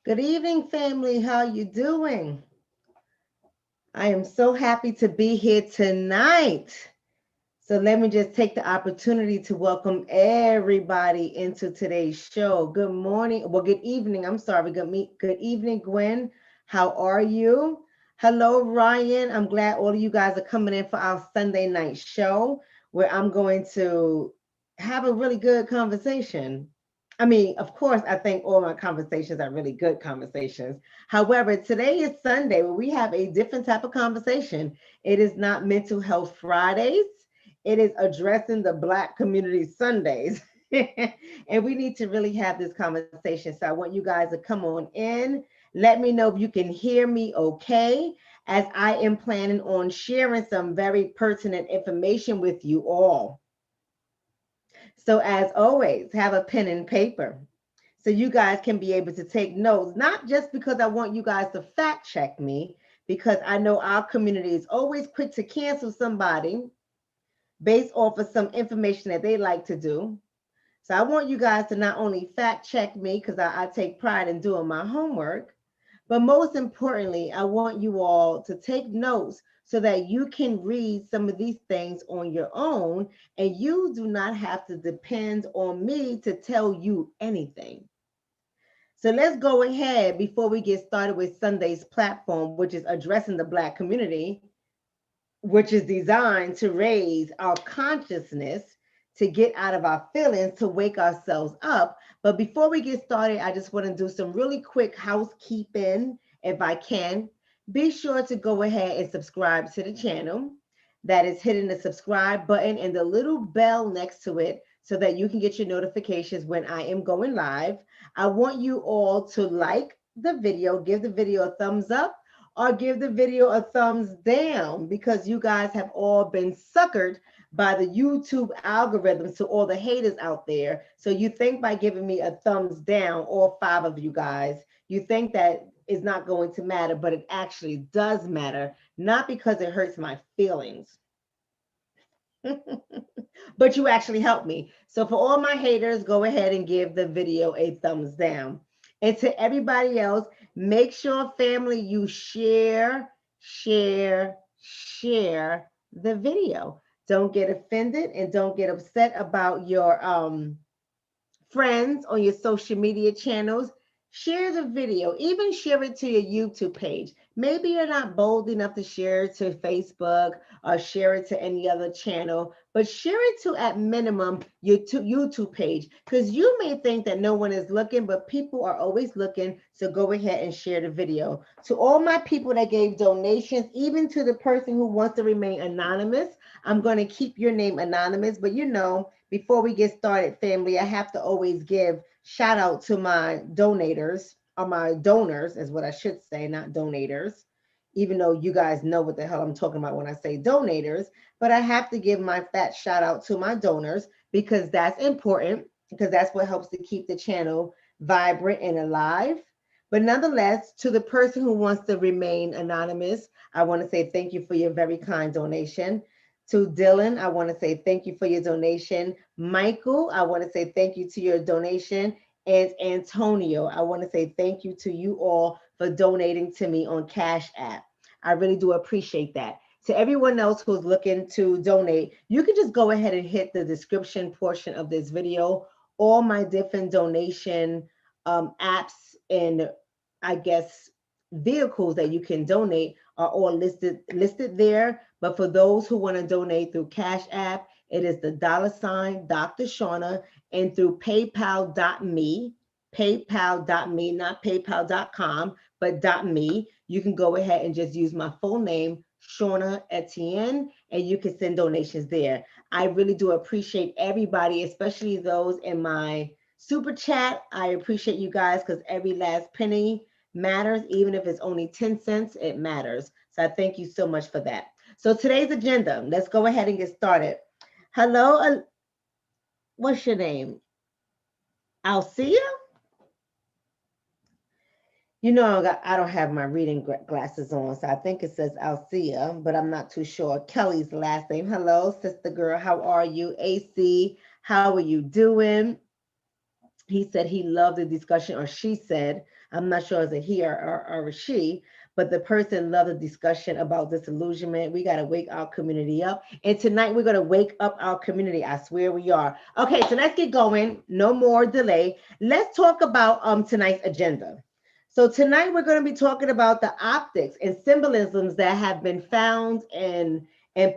Good evening, family. How you doing? I am so happy to be here tonight. So let me just take the opportunity to welcome everybody into today's show. Good morning. Well, good evening. I'm sorry. Good evening, Gwen. How are you? Hello, Ryan. I'm glad all of you guys are coming in for our Sunday night show where I'm going to have a really good conversation. I mean, of course, I think all my conversations are really good conversations. However, today is Sunday where we have a different type of conversation. It is not Mental Health Fridays. It is addressing the Black community Sundays. And we need to really have this conversation. So I want you guys to come on in. Let me know if you can hear me okay, as I am planning on sharing some very pertinent information with you all. So, as always, have a pen and paper so you guys can be able to take notes, not just because I want you guys to fact check me, because I know our community is always quick to cancel somebody based off of some information that they like to do. So I want you guys to not only fact check me because I take pride in doing my homework, but most importantly, I want you all to take notes so that you can read some of these things on your own and you do not have to depend on me to tell you anything. So let's go ahead before we get started with Sunday's platform, which is addressing the Black community, which is designed to raise our consciousness, to get out of our feelings, to wake ourselves up. But before we get started, I just want to do some really quick housekeeping, if I can. Be sure to go ahead and subscribe to the channel. That is hitting the subscribe button and the little bell next to it so that you can get your notifications when I am going live. I want you all to like the video, give the video a thumbs up, or give the video a thumbs down, because you guys have all been suckered by the YouTube algorithms, to all the haters out there. So you think by giving me a thumbs down, all five of you guys, you think that is not going to matter, but it actually does matter, not because it hurts my feelings, but you actually help me. So for all my haters, go ahead and give the video a thumbs down. And to everybody else, make sure, family, you share the video. Don't get offended and don't get upset about your friends on your social media channels. Share the video, even share it to your YouTube page. Maybe you're not bold enough to share it to Facebook or share it to any other channel, but share it to, at minimum, your YouTube page, because you may think that no one is looking, but people are always looking. So go ahead and share the video. To all my people that gave donations, even to the person who wants to remain anonymous, I'm going to keep your name anonymous, but before we get started, family, I have to always give shout out to my donators, or my donors is what I should say, not donators, even though you guys know what the hell I'm talking about when I say donators. But I have to give my fat shout out to my donors, because that's important, because that's what helps to keep the channel vibrant and alive. But nonetheless, to the person who wants to remain anonymous, I want to say thank you for your very kind donation. To Dylan, I want to say thank you for your donation. Michael, I want to say thank you to your donation. And Antonio, I want to say thank you to you all for donating to me on Cash App. I really do appreciate that. To everyone else who's looking to donate, you can just go ahead and hit the description portion of this video. All my different donation apps and, I guess, vehicles that you can donate are all listed there. But for those who want to donate through Cash App, it is the $ Dr. Shonna, and through paypal.me, not paypal.com, but .me. You can go ahead and just use my full name, Shonna Etienne, and you can send donations there. I really do appreciate everybody, especially those in my super chat. I appreciate you guys, because every last penny matters. Even if it's only 10 cents, it matters. So I thank you so much for that. So today's agenda, let's go ahead and get started. Hello, what's your name? Alcia? I don't have my reading glasses on, so I think it says Alcia, but I'm not too sure. Kelly's last name. Hello, sister girl. How are you? AC, how are you doing? He said he loved the discussion, or she said, I'm not sure is it he or a she, but the person loved the discussion about disillusionment. We got to wake our community up. And tonight we're going to wake up our community. I swear we are. Okay, so let's get going. No more delay. Let's talk about tonight's agenda. So tonight we're going to be talking about the optics and symbolisms that have been found in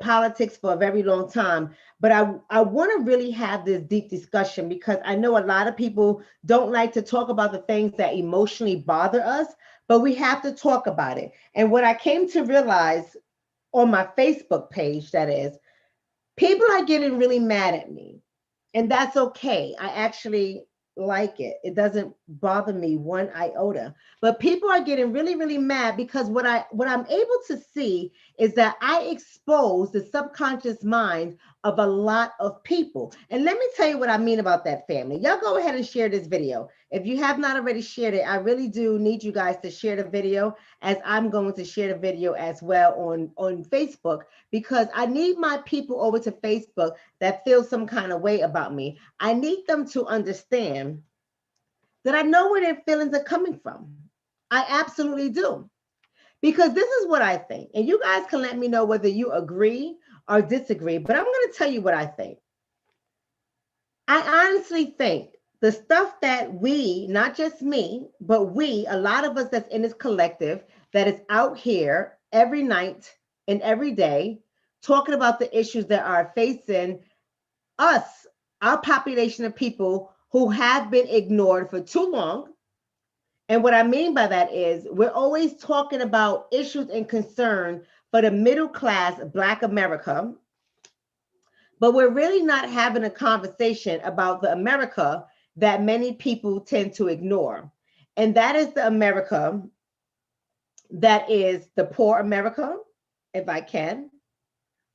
politics for a very long time. But I want to really have this deep discussion because I know a lot of people don't like to talk about the things that emotionally bother us, but we have to talk about it. And what I came to realize on my Facebook page, that is, people are getting really mad at me, and that's okay. I actually like it. It doesn't bother me one iota. But people are getting really, really mad because what I'm able to see is that I expose the subconscious mind of a lot of people. And let me tell you what I mean about that, family. Y'all go ahead and share this video. If you have not already shared it, I really do need you guys to share the video, as I'm going to share the video as well on Facebook, because I need my people over to Facebook that feel some kind of way about me. I need them to understand that I know where their feelings are coming from. I absolutely do. Because this is what I think. And you guys can let me know whether you agree or disagree, but I'm going to tell you what I think. I honestly think the stuff that we, not just me, but we, a lot of us that's in this collective that is out here every night and every day talking about the issues that are facing us, our population of people who have been ignored for too long. And what I mean by that is we're always talking about issues and concern for the middle class Black America, but we're really not having a conversation about the America that many people tend to ignore. And that is the America that is the poor America, if I can.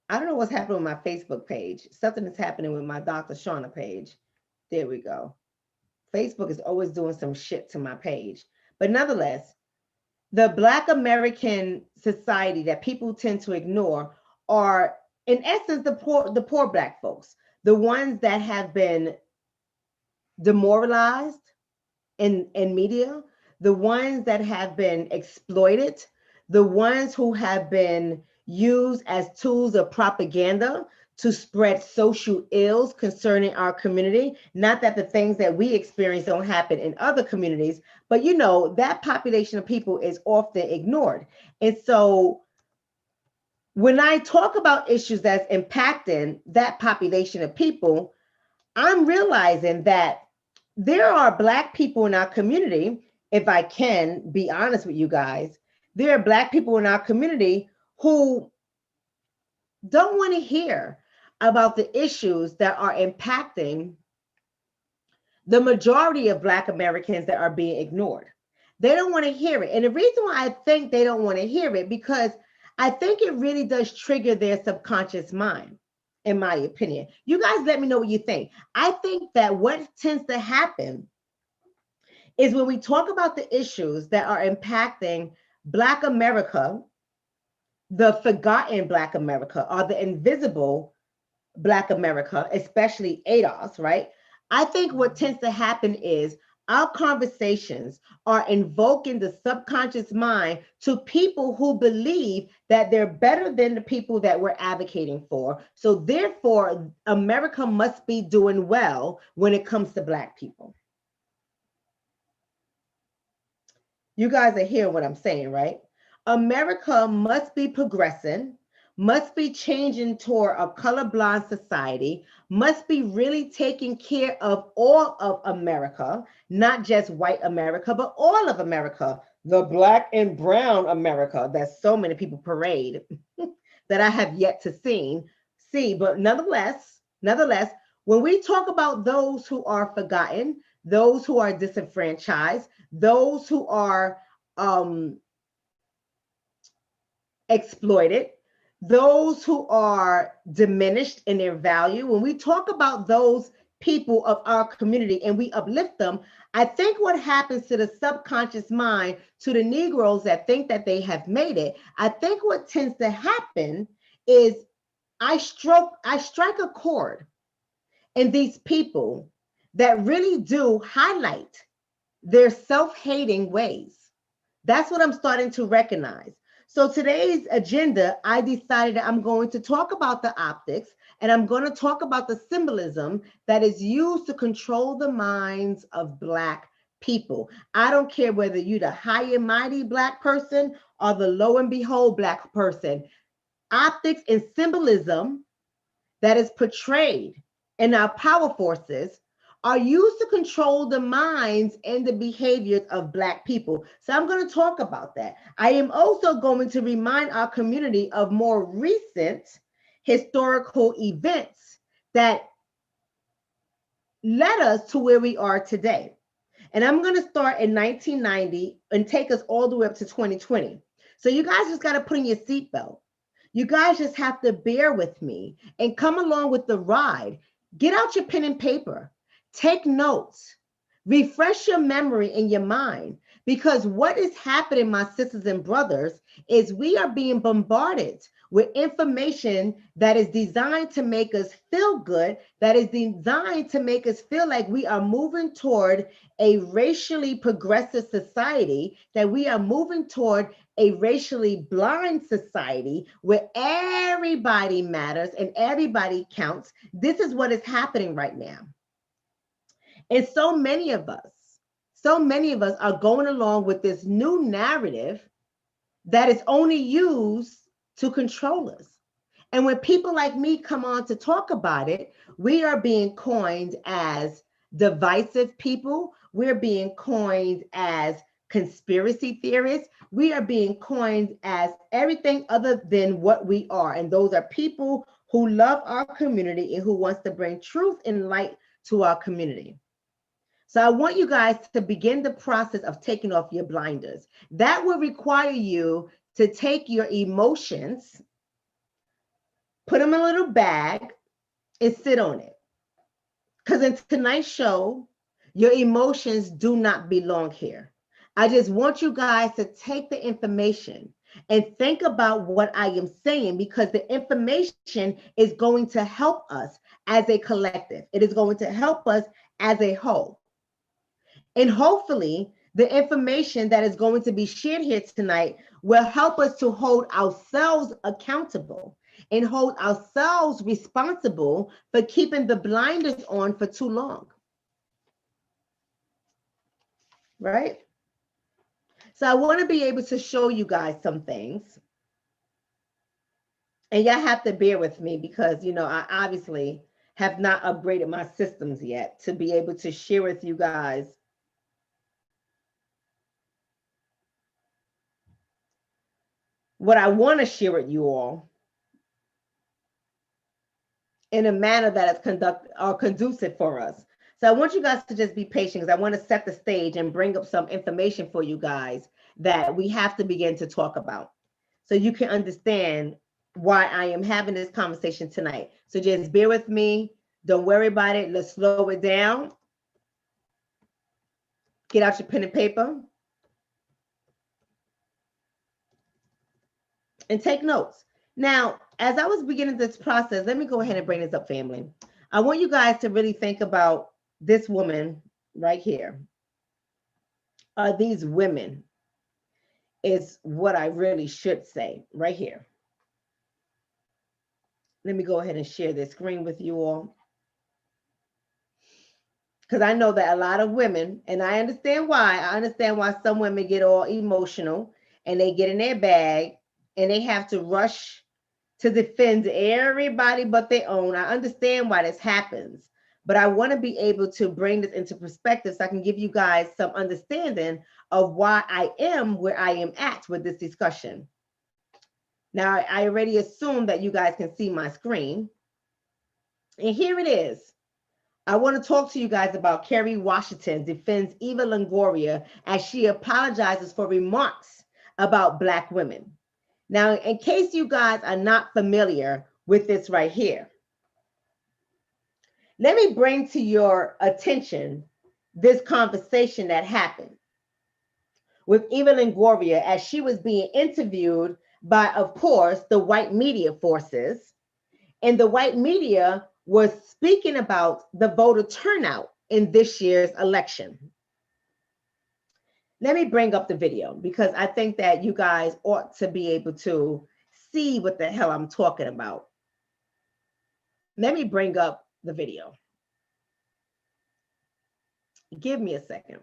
I don't know what's happening with my Facebook page. Something is happening with my Dr. Shonna page. There we go. Facebook is always doing some shit to my page. But nonetheless, the Black American society that people tend to ignore are, in essence, the poor Black folks, the ones that have been demoralized in media, the ones that have been exploited, the ones who have been used as tools of propaganda to spread social ills concerning our community. Not that the things that we experience don't happen in other communities, but you know, that population of people is often ignored. And so when I talk about issues that's impacting that population of people, I'm realizing that there are Black people in our community, if I can be honest with you guys, there are Black people in our community who don't want to hear about the issues that are impacting the majority of Black Americans that are being ignored. They don't want to hear it. And the reason why I think they don't want to hear it, because I think it really does trigger their subconscious mind, in my opinion. You guys let me know what you think. I think that what tends to happen is when we talk about the issues that are impacting Black America, the forgotten Black America, or the invisible Black America, especially ADOS, right? I think what tends to happen is our conversations are invoking the subconscious mind to people who believe that they're better than the people that we're advocating for. So therefore, America must be doing well when it comes to Black people. You guys are hearing what I'm saying, right? America must be progressing, must be changing toward a colorblind society, must be really taking care of all of America, not just white America, but all of America, the Black and brown America that so many people parade that I have yet to see. But nonetheless, when we talk about those who are forgotten, those who are disenfranchised, those who are exploited, those who are diminished in their value, when we talk about those people of our community and we uplift them, I think what happens to the subconscious mind, to the Negroes that think that they have made it, I think what tends to happen is I strike a chord in these people that really do highlight their self-hating ways. That's what I'm starting to recognize. So today's agenda, I decided that I'm going to talk about the optics, and I'm going to talk about the symbolism that is used to control the minds of Black people. I don't care whether you're the high and mighty Black person or the low and behold Black person. Optics and symbolism that is portrayed in our power forces are used to control the minds and the behaviors of Black people. So I'm going to talk about that. I am also going to remind our community of more recent historical events that led us to where we are today. And I'm going to start in 1990 and take us all the way up to 2020. So you guys just got to put in your seatbelt. You guys just have to bear with me and come along with the ride. Get out your pen and paper. Take notes. Refresh your memory in your mind, because what is happening, my sisters and brothers, is we are being bombarded with information that is designed to make us feel good, that is designed to make us feel like we are moving toward a racially progressive society, that we are moving toward a racially blind society where everybody matters and everybody counts. This is what is happening right now. And so many of us are going along with this new narrative that is only used to control us. And when people like me come on to talk about it, we are being coined as divisive people. We're being coined as conspiracy theorists. We are being coined as everything other than what we are. And those are people who love our community and who wants to bring truth and light to our community. So I want you guys to begin the process of taking off your blinders. That will require you to take your emotions, put them in a little bag, and sit on it. Because in tonight's show, your emotions do not belong here. I just want you guys to take the information and think about what I am saying, because the information is going to help us as a collective. It is going to help us as a whole. And hopefully, the information that is going to be shared here tonight will help us to hold ourselves accountable and hold ourselves responsible for keeping the blinders on for too long. Right? So I want to be able to show you guys some things. And y'all have to bear with me because, I obviously have not upgraded my systems yet to be able to share with you guys what I want to share with you all in a manner that is conducive for us. So I want you guys to just be patient, because I want to set the stage and bring up some information for you guys that we have to begin to talk about, so you can understand why I am having this conversation tonight. So just bear with me. Don't worry about it. Let's slow it down. Get out your pen and paper and take notes. Now, as I was beginning this process, let me go ahead and bring this up, family. I want you guys to really think about this woman right here. These women is what I really should say right here. Let me go ahead and share this screen with you all, because I know that a lot of women, and I understand why some women get all emotional and they get in their bag and they have to rush to defend everybody but their own. I understand why this happens, but I want to be able to bring this into perspective so I can give you guys some understanding of why I am where I am at with this discussion. Now, I already assume that you guys can see my screen. And here it is. I want to talk to you guys about Kerry Washington defends Eva Longoria as she apologizes for remarks about Black women. Now, in case you guys are not familiar with this right here, let me bring to your attention this conversation that happened with Eva Longoria as she was being interviewed by, of course, the white media forces. And the white media was speaking about the voter turnout in this year's election. let me bring up the video because I think that you guys ought to be able to see what the hell I'm talking about. Let me bring up the video. Give me a second.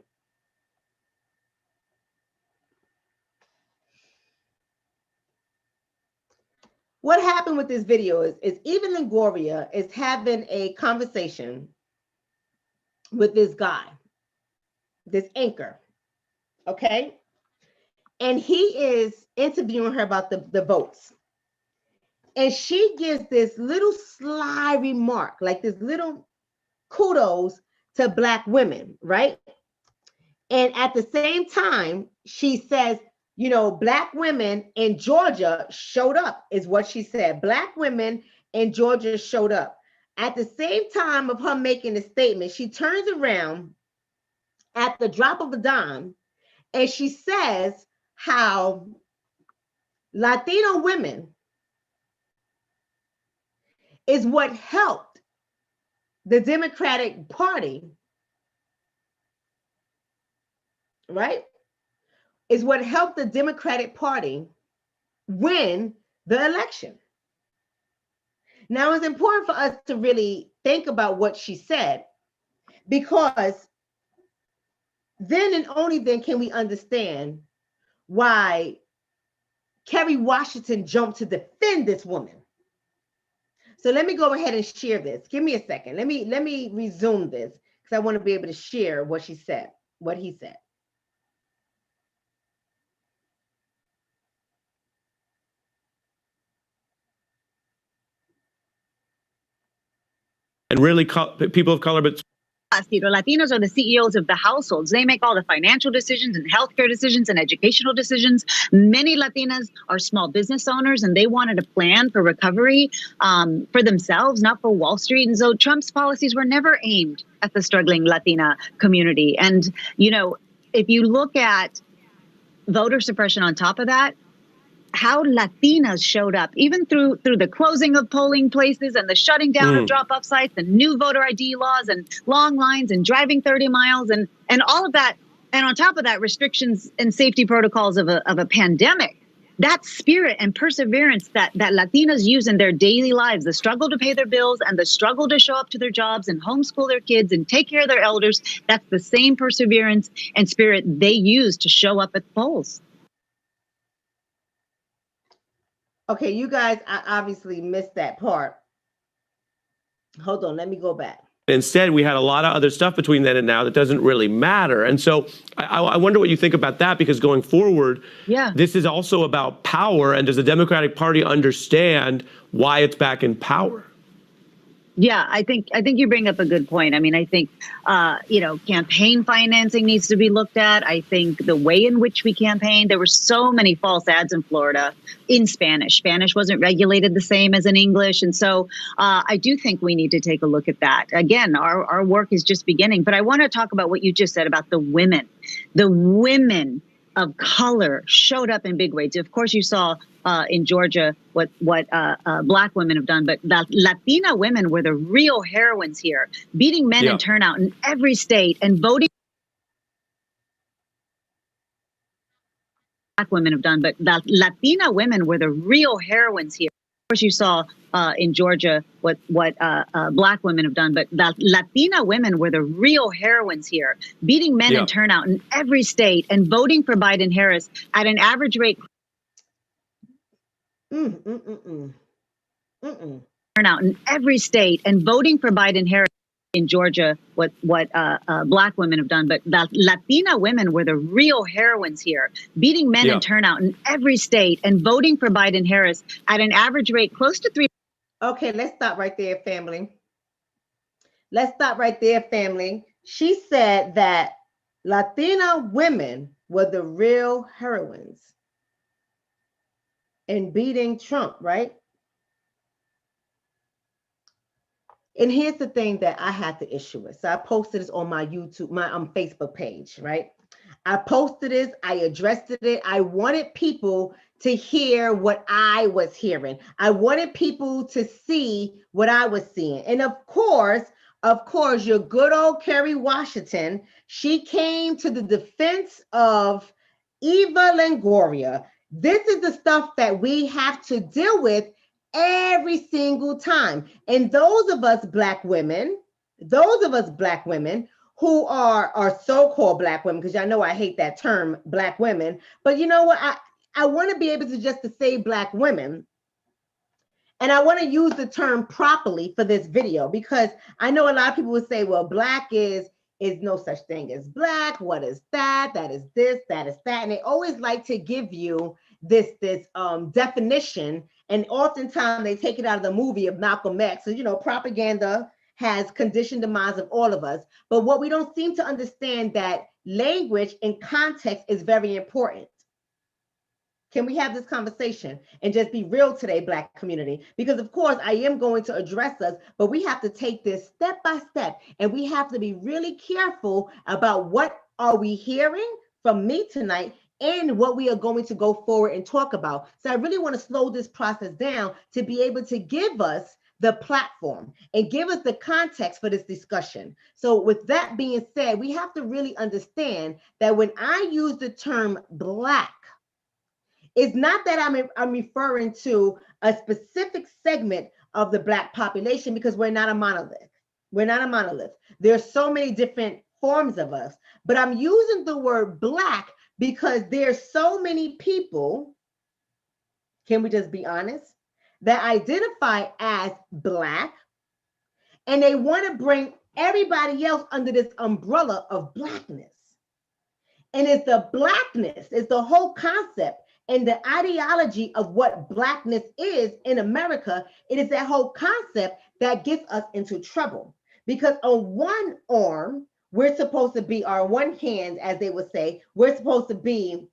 What happened with this video is even Longoria is having a conversation with this guy, this anchor, okay? And he is interviewing her about the votes. And she gives this little sly remark, like this little kudos to Black women, right? And at the same time, she says, you know, Black women in Georgia showed up, is what she said. Black women in Georgia showed up. At the same time of her making the statement, she turns around at the drop of a dime and she says how Latino women is what helped the Democratic Party, right? Is what helped the Democratic Party win the election. Now, it's important for us to really think about what she said, because then and only then can we understand why Kerry Washington jumped to defend this woman. So let me go ahead and share this. Give me a second. Let me resume this because I want to be able to share what she said, what he said. And really people of color, but Latinos are the CEOs of the households. They make all the financial decisions and healthcare decisions and educational decisions. Many Latinas are small business owners and they wanted a plan for recovery for themselves, not for Wall Street. And so Trump's policies were never aimed at the struggling Latina community. And, you know, if you look at voter suppression on top of that, how Latinas showed up, even through the closing of polling places and the shutting down of drop-off sites and new voter ID laws and long lines and driving 30 miles and all of that. And on top of that, restrictions and safety protocols of a pandemic. That spirit and perseverance that Latinas use in their daily lives, the struggle to pay their bills and the struggle to show up to their jobs and homeschool their kids and take care of their elders, that's the same perseverance and spirit they use to show up at the polls. Okay, you guys, I obviously missed that part. Hold on, let me go back. Instead, we had a lot of other stuff between then and now that doesn't really matter. And so I wonder what you think about that, because going forward, this is also about power. And does the Democratic Party understand why it's back in power? Yeah, I think you bring up a good point. I mean, I think, you know, campaign financing needs to be looked at. I think the way in which we campaigned, there were so many false ads in Florida in Spanish. Spanish wasn't regulated the same as in English. And so I do think we need to take a look at that. Again, our work is just beginning. But I want to talk about what you just said about the women. The women of color showed up in big ways. Of course, you saw in Georgia what Black women have done, but Latina women were the real heroines here, beating men in turnout in every state and voting. Black women have done, but Latina women were the real heroines here. Of course, you saw in Georgia what Black women have done, but Latina women were the real heroines here, beating men in turnout in every state and voting for Biden-Harris at an average rate. Turnout in every state and voting for Biden-Harris in Georgia, what Black women have done, but Latina women were the real heroines here, beating men in turnout in every state and voting for Biden-Harris at an average rate close to 3. Okay, let's stop right there, family. Let's stop right there, family. She said that Latina women were the real heroines in beating Trump, right? And here's the thing that I had to issue with. So I posted this on my YouTube, my Facebook page, right? I posted this, I addressed it. I wanted people to hear what I was hearing. I wanted people to see what I was seeing. And of course, of course, your good old Kerry Washington, she came to the defense of Eva Longoria. This is the stuff that we have to deal with every single time. And those of us Black women who are so-called Black women, because y'all know I hate that term, Black women, but you know what? I want to be able to just to say Black women. And I want to use the term properly for this video, because I know a lot of people would say, well, Black is no such thing as Black. What is that? That is this, that is that. And they always like to give you this definition. And oftentimes they take it out of the movie of Malcolm X. So, you know, propaganda has conditioned the minds of all of us. But what we don't seem to understand, that language and context is very important. Can we have this conversation and just be real today, Black community? Because of course I am going to address us, but we have to take this step by step, and we have to be really careful about what are we hearing from me tonight and what we are going to go forward and talk about. So I really want to slow this process down to be able to give us the platform and give us the context for this discussion. So with that being said, we have to really understand that when I use the term Black, it's not that I'm referring to a specific segment of the Black population, because we're not a monolith. We're not a monolith. There's so many different forms of us, but I'm using the word Black because there's so many people, can we just be honest, that identify as Black, and they want to bring everybody else under this umbrella of Blackness. And it's the Blackness, it's the whole concept and the ideology of what Blackness is in America. It is that whole concept that gets us into trouble, because on one arm, we're supposed to be, or one hand, as they would say, we're supposed to be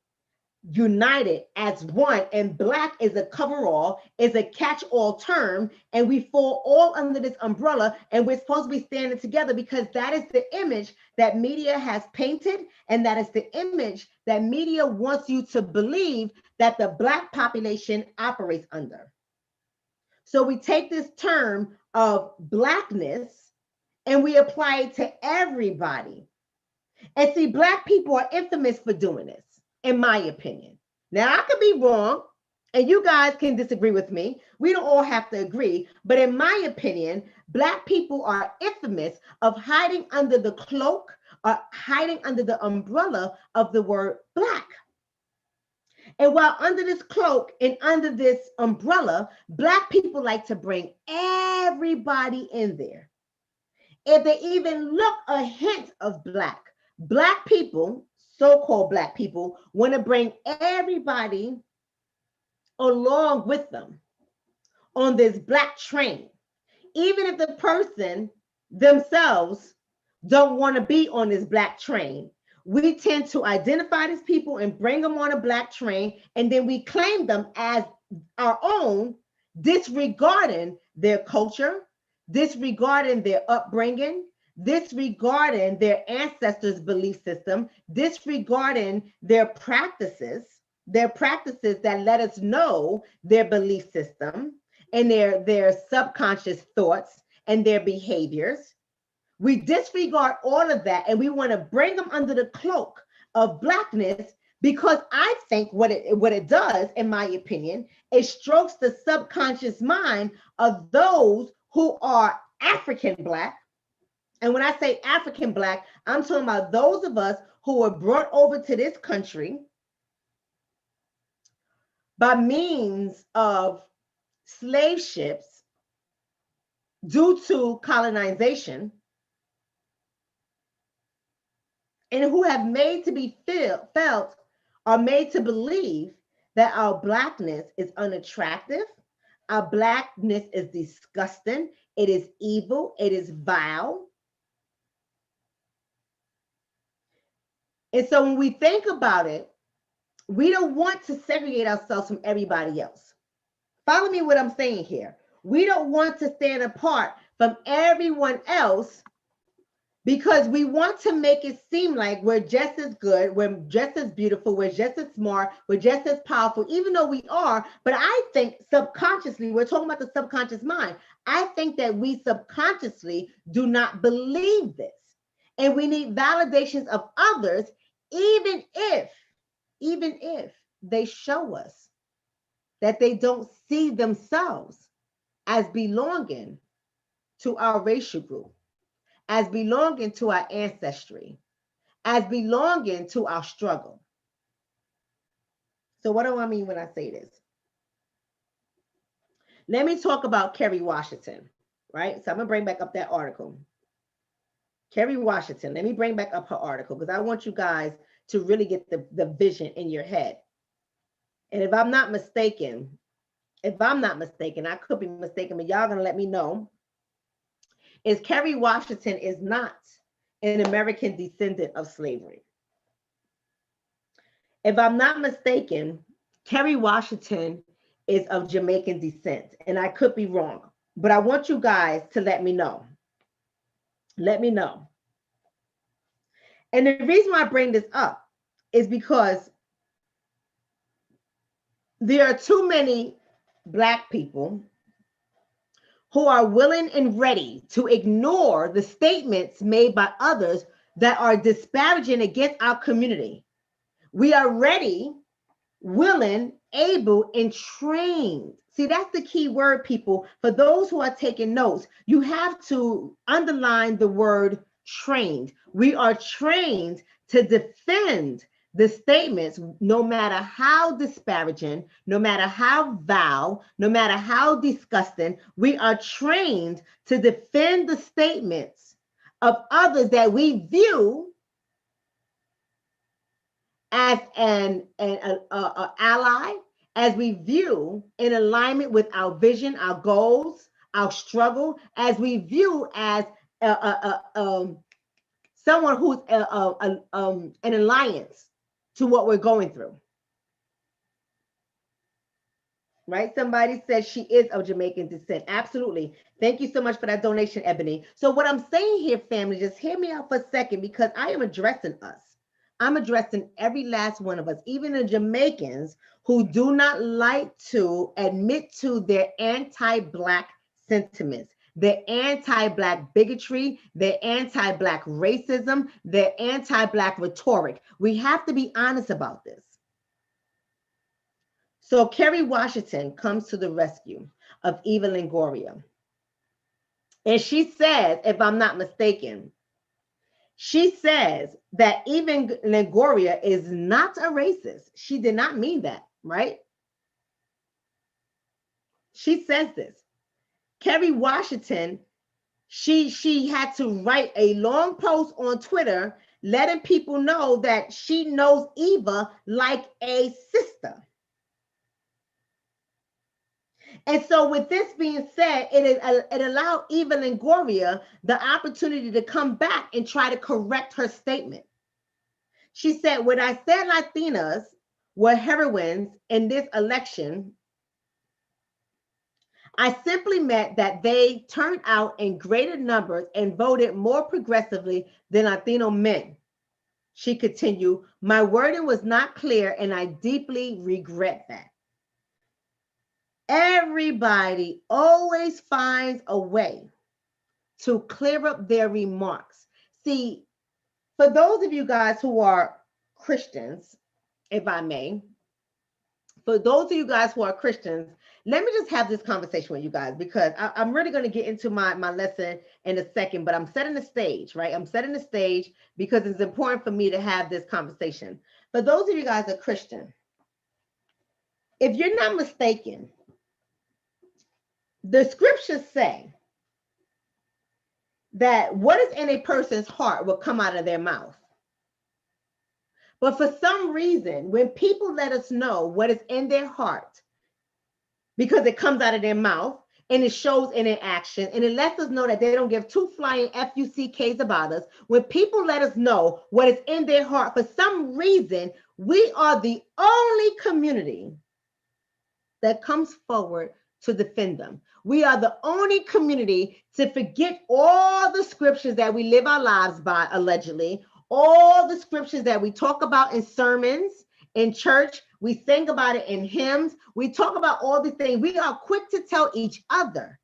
united as one, and Black is a coverall, is a catch-all term, and we fall all under this umbrella, and we're supposed to be standing together, because that is the image that media has painted, and that is the image that media wants you to believe that the Black population operates under. So we take this term of Blackness and we apply it to everybody. And see, Black people are infamous for doing this, in my opinion. Now, I could be wrong, and you guys can disagree with me. We don't all have to agree. But in my opinion, Black people are infamous of hiding under the cloak or hiding under the umbrella of the word Black. And while under this cloak and under this umbrella, Black people like to bring everybody in there. If they even look a hint of Black people, so-called Black people, want to bring everybody along with them on this Black train, even if the person themselves don't want to be on this Black train. We tend to identify these people and bring them on a Black train, and then we claim them as our own, disregarding their culture, disregarding their upbringing, disregarding their ancestors' belief system, disregarding their practices that let us know their belief system and their subconscious thoughts and their behaviors. We disregard all of that, and we want to bring them under the cloak of Blackness, because I think what it does, in my opinion, it strokes the subconscious mind of those who are African Black. And when I say African Black, I'm talking about those of us who were brought over to this country by means of slave ships due to colonization, and who have made to be felt or made to believe that our Blackness is unattractive, our Blackness is disgusting, it is evil, it is vile. And so when we think about it, we don't want to segregate ourselves from everybody else. Follow me what I'm saying here. We don't want to stand apart from everyone else because we want to make it seem like we're just as good, we're just as beautiful, we're just as smart, we're just as powerful, even though we are. But I think subconsciously, we're talking about the subconscious mind. I think that we subconsciously do not believe this. And we need validations of others, even if they show us that they don't see themselves as belonging to our racial group, as belonging to our ancestry, as belonging to our struggle. So what do I mean when I say this? Let me talk about Kerry Washington, right? So I'm gonna bring back up that article. Kerry Washington, let me bring back up her article because I want you guys to really get the vision in your head. And if I'm not mistaken, I could be mistaken, but y'all gonna let me know, is Kerry Washington is not an American descendant of slavery. If I'm not mistaken, Kerry Washington is of Jamaican descent, and I could be wrong, but I want you guys to let me know. Let me know. And the reason why I bring this up is because there are too many Black people who are willing and ready to ignore the statements made by others that are disparaging against our community. We are ready, willing, able, and trained. See, that's the key word, people. For those who are taking notes, you have to underline the word trained. We are trained to defend the statements, no matter how disparaging, no matter how vile, no matter how disgusting. We are trained to defend the statements of others that we view as an ally, as we view in alignment with our vision, our goals, our struggle, as we view as someone who's an alliance to what we're going through. Right? Somebody said she is of Jamaican descent. Absolutely. Thank you so much for that donation, Ebony. So what I'm saying here, family, just hear me out for a second, because I am addressing us. I'm addressing every last one of us, even the Jamaicans who do not like to admit to their anti-Black sentiments, their anti-Black bigotry, their anti-Black racism, their anti-Black rhetoric. We have to be honest about this. So Kerry Washington comes to the rescue of Eva Longoria. And she says, if I'm not mistaken, she says that even Longoria is not a racist. She did not mean that, right? She says this. Kerry Washington, she had to write a long post on Twitter letting people know that she knows Eva like a sister. And so with this being said, it allowed Eva Longoria the opportunity to come back and try to correct her statement. She said, when I said Latinas were heroines in this election, I simply meant that they turned out in greater numbers and voted more progressively than Latino men. She continued, my wording was not clear and I deeply regret that. Everybody always finds a way to clear up their remarks. See, for those of you guys who are Christians, if I may, for those of you guys who are Christians, let me just have this conversation with you guys, because I'm really going to get into my lesson in a second, but I'm setting the stage, right? I'm setting the stage because it's important for me to have this conversation. For those of you guys who are Christian, if you're not mistaken, the scriptures say that what is in a person's heart will come out of their mouth. But for some reason, when people let us know what is in their heart, because it comes out of their mouth and it shows in their action, and it lets us know that they don't give two flying FUCKs about us. When people let us know what is in their heart, for some reason, we are the only community that comes forward to defend them. We are the only community to forget all the scriptures that we live our lives by, allegedly, all the scriptures that we talk about in sermons, in church, we think about it in hymns, we talk about all these things. We are quick to tell each other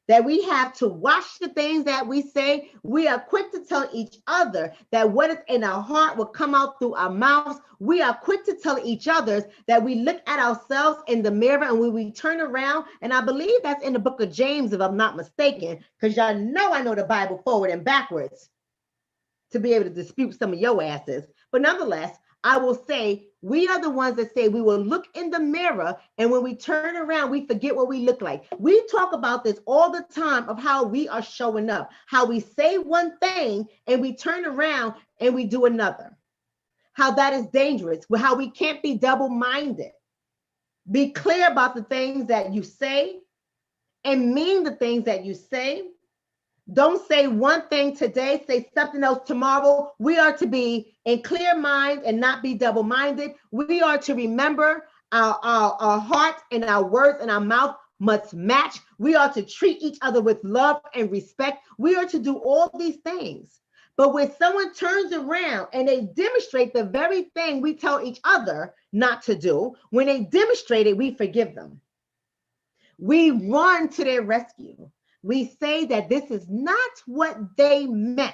that we have to watch the things that we say. We are quick to tell each other that what is in our heart will come out through our mouths. We are quick to tell each other that we look at ourselves in the mirror and when we turn around, and I believe that's in the book of James, if I'm not mistaken, because y'all know I know the Bible forward and backwards to be able to dispute some of your asses. But nonetheless, I will say, we are the ones that say we will look in the mirror, and when we turn around, we forget what we look like. We talk about this all the time of how we are showing up, how we say one thing and we turn around and we do another, how that is dangerous, how we can't be double-minded. Be clear about the things that you say and mean the things that you say. Don't say one thing today, say something else tomorrow. We are to be in clear mind and not be double-minded. We are to remember our heart and our words and our mouth must match. We are to treat each other with love and respect. We are to do all these things. But when someone turns around and they demonstrate the very thing we tell each other not to do, when they demonstrate it, we forgive them. We run to their rescue. We say that this is not what they meant.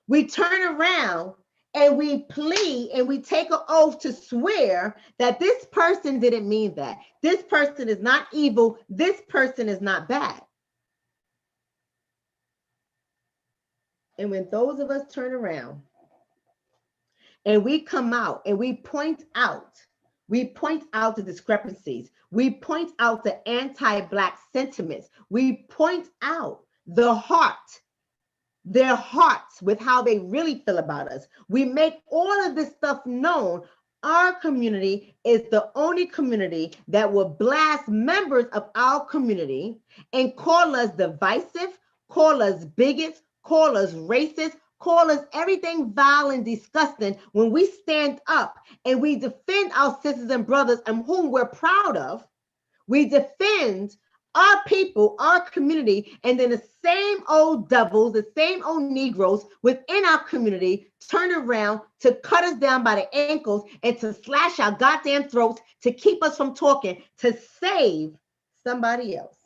We turn around and we plead and we take an oath to swear that this person didn't mean that. This person is not evil. This person is not bad. And when those of us turn around and we come out and we point out the discrepancies. We point out the anti-Black sentiments. We point out their hearts with how they really feel about us. We make all of this stuff known. Our community is the only community that will blast members of our community and call us divisive, call us bigots, call us racist, call us everything vile and disgusting when we stand up and we defend our sisters and brothers and whom we're proud of. We defend our people, our community, and then the same old devils, the same old Negroes within our community turn around to cut us down by the ankles and to slash our goddamn throats to keep us from talking, to save somebody else.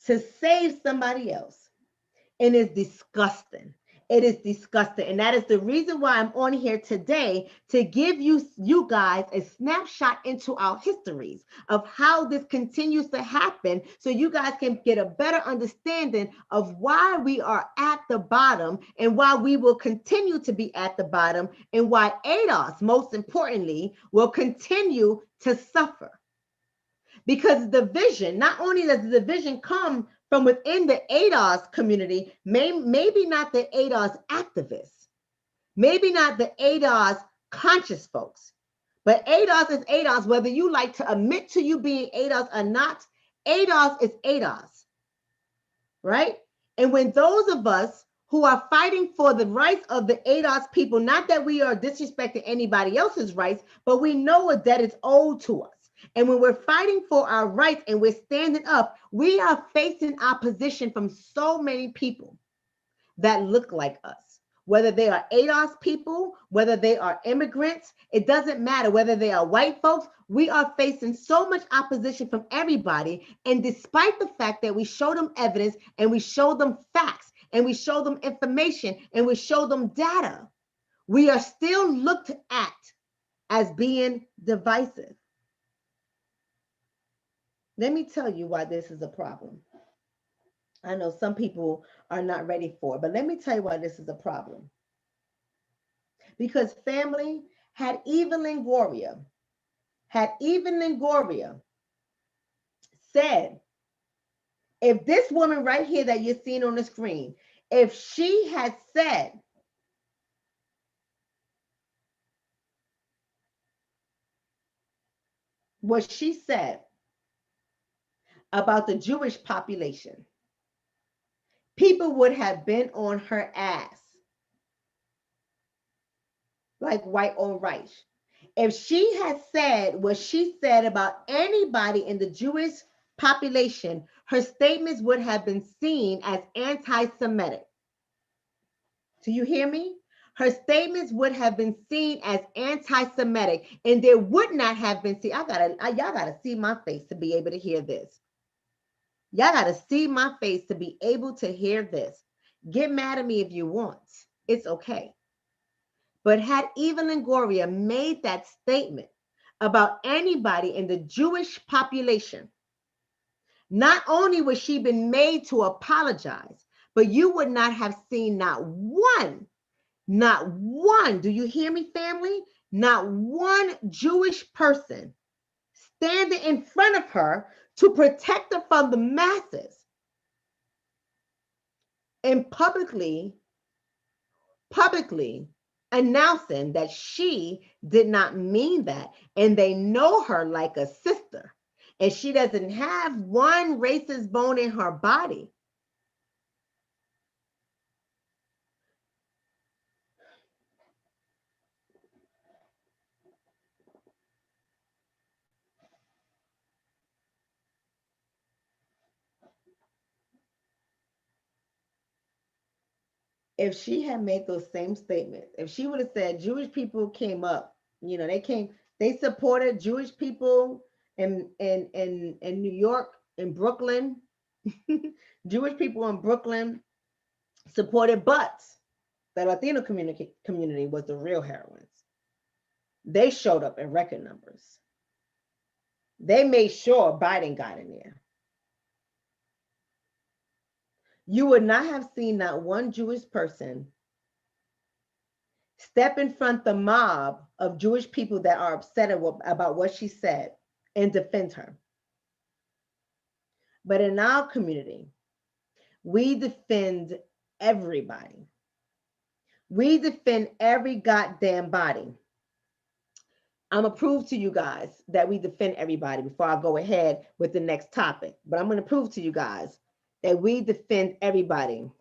To save somebody else. And it's disgusting. It is disgusting. And that is the reason why I'm on here today, to give you guys a snapshot into our histories of how this continues to happen, so you guys can get a better understanding of why we are at the bottom and why we will continue to be at the bottom, and why ADOS, most importantly, will continue to suffer. Because the division, not only does the division come from within the ADOS community, maybe not the ADOS activists, maybe not the ADOS conscious folks, but ADOS is ADOS, whether you like to admit to you being ADOS or not. ADOS is ADOS, right? And when those of us who are fighting for the rights of the ADOS people, not that we are disrespecting anybody else's rights, but we know what that is owed to us. And when we're fighting for our rights and we're standing up, we are facing opposition from so many people that look like us. Whether they are ADOS people, whether they are immigrants, it doesn't matter. Whether they are white folks, we are facing so much opposition from everybody. And despite the fact that we show them evidence and we show them facts and we show them information and we show them data, we are still looked at as being divisive. Let me tell you why this is a problem. I know some people are not ready for it, but let me tell you why this is a problem. Because family, had even Longoria said, if this woman right here that you're seeing on the screen, if she had said, what she said about the Jewish population, people would have been on her ass. like white on rice. If she had said what she said about anybody in the Jewish population, her statements would have been seen as anti-Semitic. Do you hear me? Her statements would have been seen as anti-Semitic, and there would not have been. See, y'all gotta see my face to be able to hear this. Y'all gotta see my face to be able to hear this. Get mad at me if you want. It's okay. But had Eva Longoria made that statement about anybody in the Jewish population, not only would she been made to apologize, but you would not have seen not one, do you hear me, family? Not one Jewish person standing in front of her to protect her from the masses and publicly announcing that she did not mean that. And they know her like a sister. And she doesn't have one racist bone in her body. If she had made those same statements, if she would have said Jewish people came up, they supported Jewish people in New York, in Brooklyn. Jewish people in Brooklyn supported, but the Latino community was the real heroines. They showed up in record numbers. They made sure Biden got in there. You would not have seen not one Jewish person step in front of the mob of Jewish people that are upset about what she said and defend her. But in our community, we defend everybody. We defend every goddamn body. I'm going to prove to you guys that we defend everybody before I go ahead with the next topic. But I'm going to prove to you guys that we defend everybody.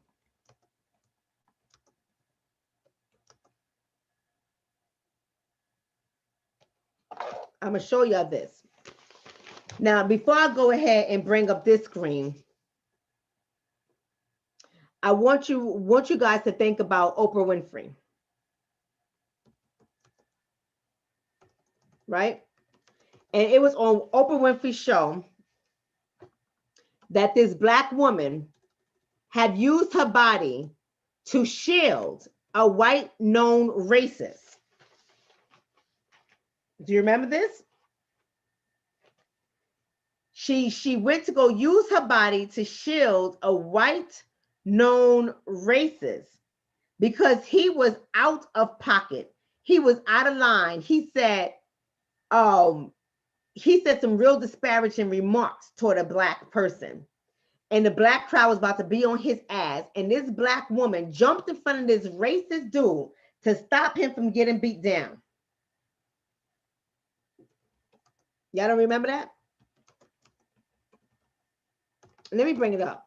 I'm going to show y'all this. Now, before I go ahead and bring up this screen, I want you guys to think about Oprah Winfrey. Right? And it was on Oprah Winfrey's show that this Black woman had used her body to shield a white known racist. Do you remember this? She went to go use her body to shield a white known racist because he was out of pocket. He was out of line. He said some real disparaging remarks toward a Black person. And the Black crowd was about to be on his ass. And this Black woman jumped in front of this racist dude to stop him from getting beat down. Y'all don't remember that? Let me bring it up.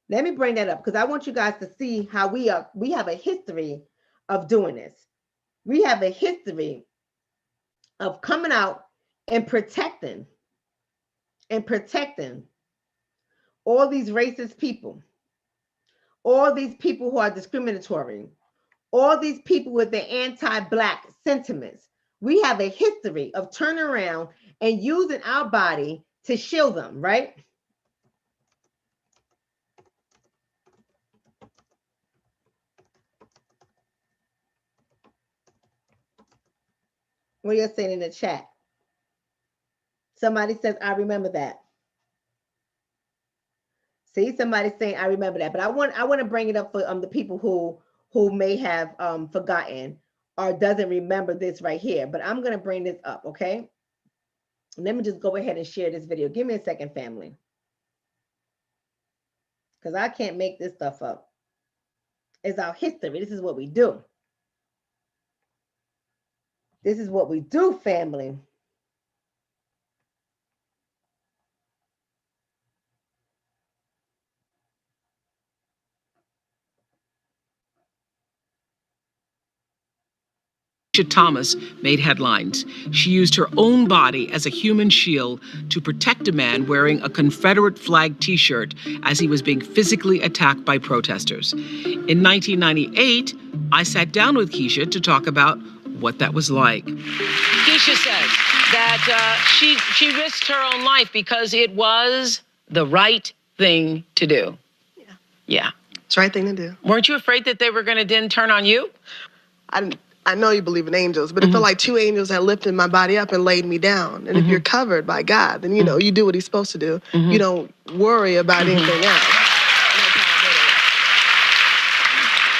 Let me bring that up because I want you guys to see how we have a history of doing this. We have a history of coming out and protecting all these racist people, all these people who are discriminatory, all these people with the anti-Black sentiments. We have a history of turning around and using our body to shield them, right? What are you saying in the chat? Somebody says, I remember that. See, somebody's saying, I remember that. But I want to bring it up for the people who may have forgotten or doesn't remember this right here. But I'm going to bring this up, okay? Let me just go ahead and share this video. Give me a second, family. Because I can't make this stuff up. It's our history. This is what we do. This is what we do, family. Thomas made headlines. She used her own body as a human shield to protect a man wearing a Confederate flag T-shirt as he was being physically attacked by protesters. In 1998, I sat down with Keisha to talk about what that was like. Keisha says that she risked her own life because it was the right thing to do. Yeah. It's the right thing to do. Weren't you afraid that they were going to then turn on you? I know you believe in angels, but it felt like two angels had lifted my body up and laid me down. And if you're covered by God, then, you do what he's supposed to do. You don't worry about anything else.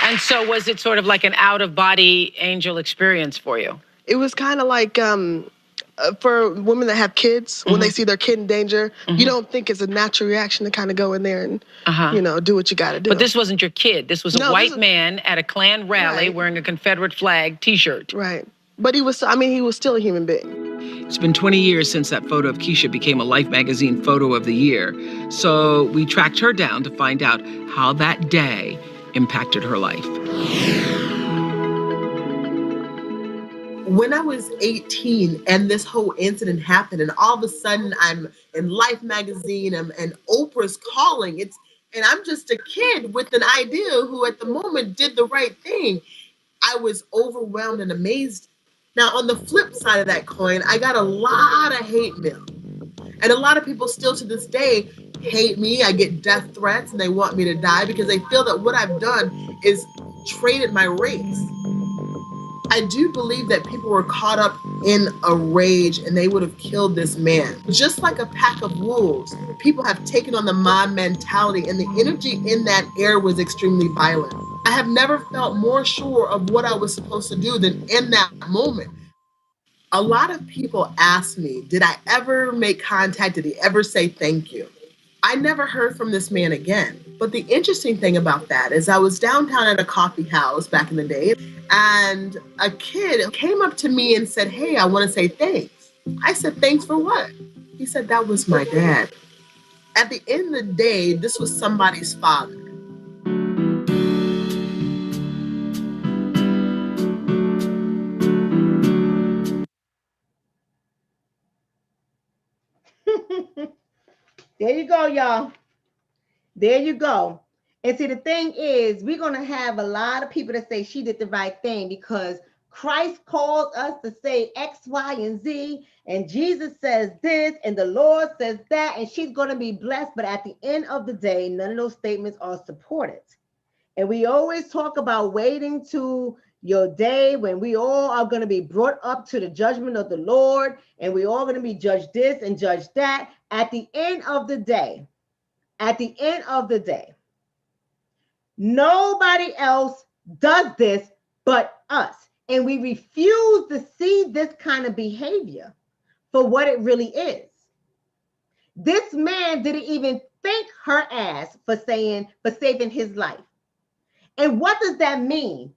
And so was it sort of like an out-of-body angel experience for you? It was kind of like for women that have kids, when they see their kid in danger, you don't think it's a natural reaction to kind of go in there and, do what you got to do. But this wasn't your kid. This was a white man at a Klan rally wearing a Confederate flag T-shirt. Right. But he was still a human being. It's been 20 years since that photo of Keisha became a Life magazine photo of the year. So we tracked her down to find out how that day impacted her life. When I was 18 and this whole incident happened, and all of a sudden I'm in Life magazine and Oprah's calling, and I'm just a kid with an idea who at the moment did the right thing. I was overwhelmed and amazed. Now, on the flip side of that coin, I got a lot of hate mail. And a lot of people still to this day hate me. I get death threats and they want me to die because they feel that what I've done is traded my race. I do believe that people were caught up in a rage and they would have killed this man. Just like a pack of wolves, people have taken on the mob mentality, and the energy in that air was extremely violent. I have never felt more sure of what I was supposed to do than in that moment. A lot of people ask me, did I ever make contact? Did he ever say thank you? I never heard from this man again. But the interesting thing about that is I was downtown at a coffee house back in the day, and a kid came up to me and said, "Hey, I want to say thanks." I said, "Thanks for what?" He said, "That was my dad." At the end of the day, this was somebody's father. There you go, y'all. There you go. And see, the thing is, we're going to have a lot of people that say she did the right thing because Christ calls us to say X, Y, and Z, and Jesus says this, and the Lord says that, and she's going to be blessed. But at the end of the day, none of those statements are supported. And we always talk about waiting to your day when we all are going to be brought up to the judgment of the Lord, and we all going to be judged this and judged that. At the end of the day, nobody else does this but us. And we refuse to see this kind of behavior for what it really is. This man didn't even thank her ass for saving his life. And what does that mean?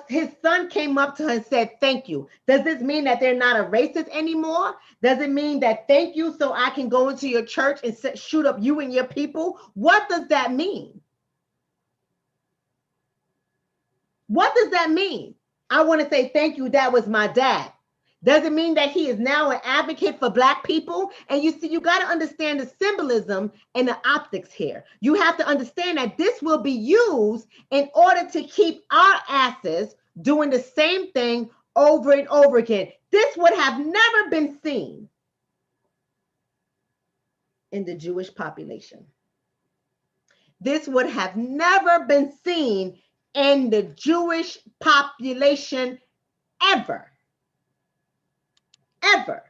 His son came up to her and said, "Thank you." Does this mean that they're not a racist anymore? Does it mean that thank you so I can go into your church and shoot up you and your people? What does that mean? What does that mean? I want to say thank you. That was my dad. Does it mean that he is now an advocate for Black people? And you see, you got to understand the symbolism and the optics here. You have to understand that this will be used in order to keep our asses doing the same thing over and over again. This would have never been seen in the Jewish population. This would have never been seen in the Jewish population ever. Ever.